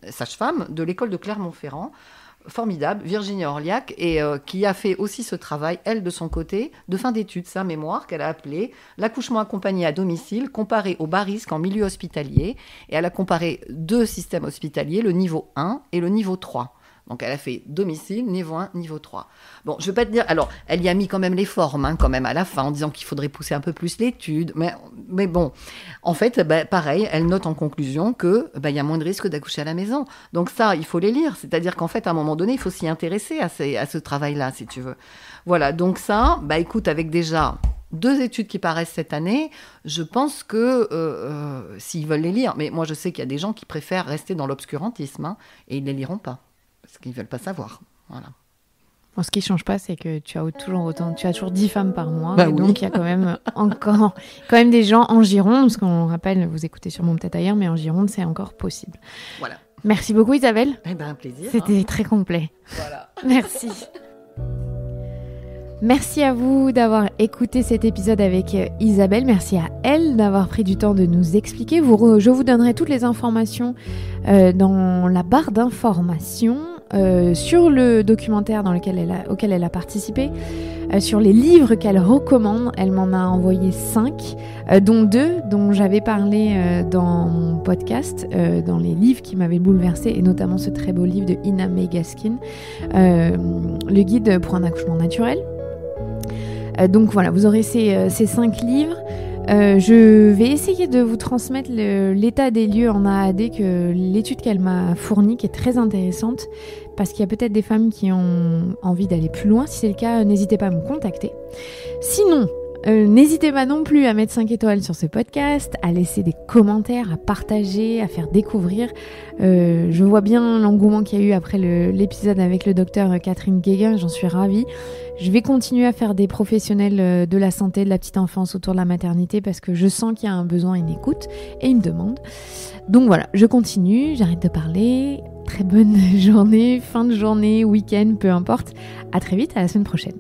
sage-femme, de l'école de Clermont-Ferrand, formidable, Virginie Orliac, et qui a fait aussi ce travail, elle, de son côté, de fin d'études, sa mémoire, qu'elle a appelée « L'accouchement accompagné à domicile, comparé au bas risque en milieu hospitalier ». Et elle a comparé 2 systèmes hospitaliers, le niveau 1 et le niveau 3. Donc, elle a fait domicile, niveau 1, niveau 3. Bon, je ne vais pas te dire... Alors, elle y a mis quand même les formes, hein, quand même, à la fin, en disant qu'il faudrait pousser un peu plus l'étude. Mais bon, en fait, pareil, elle note en conclusion qu'il y a moins de risques d'accoucher à la maison. Donc ça, il faut les lire. C'est-à-dire qu'en fait, à un moment donné, il faut s'y intéresser à ce travail-là, si tu veux. Voilà, donc ça, écoute, avec déjà 2 études qui paraissent cette année, je pense que s'ils veulent les lire... Mais moi, je sais qu'il y a des gens qui préfèrent rester dans l'obscurantisme, hein, et ils ne les liront pas. Parce qu'ils ne veulent pas savoir. Voilà. Bon, ce qui ne change pas, c'est que tu as toujours 10 femmes par mois. Oui. Donc, il y a quand même des gens en Gironde, parce qu'on rappelle, vous écoutez sûrement peut-être ailleurs, mais en Gironde, c'est encore possible. Voilà. Merci beaucoup, Isabelle. Un plaisir. C'était très complet. Voilà. Merci. Merci à vous d'avoir écouté cet épisode avec Isabelle. Merci à elle d'avoir pris du temps de nous expliquer. Je vous donnerai toutes les informations dans la barre d'informations sur le documentaire auquel elle a participé, sur les livres qu'elle recommande. Elle m'en a envoyé 5, dont 2 dont j'avais parlé dans mon podcast, dans les livres qui m'avaient bouleversée, et notamment ce très beau livre de Ina May Gaskin, le guide pour un accouchement naturel. Donc voilà, vous aurez ces 5 livres. Je vais essayer de vous transmettre l'état des lieux en AAD, que l'étude qu'elle m'a fournie, qui est très intéressante, parce qu'il y a peut-être des femmes qui ont envie d'aller plus loin. Si c'est le cas, n'hésitez pas à me contacter. Sinon, n'hésitez pas non plus à mettre 5 étoiles sur ce podcast, à laisser des commentaires, à partager, à faire découvrir. Je vois bien l'engouement qu'il y a eu après l'épisode avec le docteur Catherine Guéguin, j'en suis ravie. Je vais continuer à faire des professionnels de la santé, de la petite enfance autour de la maternité, parce que je sens qu'il y a un besoin, une écoute et une demande. Donc voilà, je continue, j'arrête de parler. Très bonne journée, fin de journée, week-end, peu importe. À très vite, à la semaine prochaine.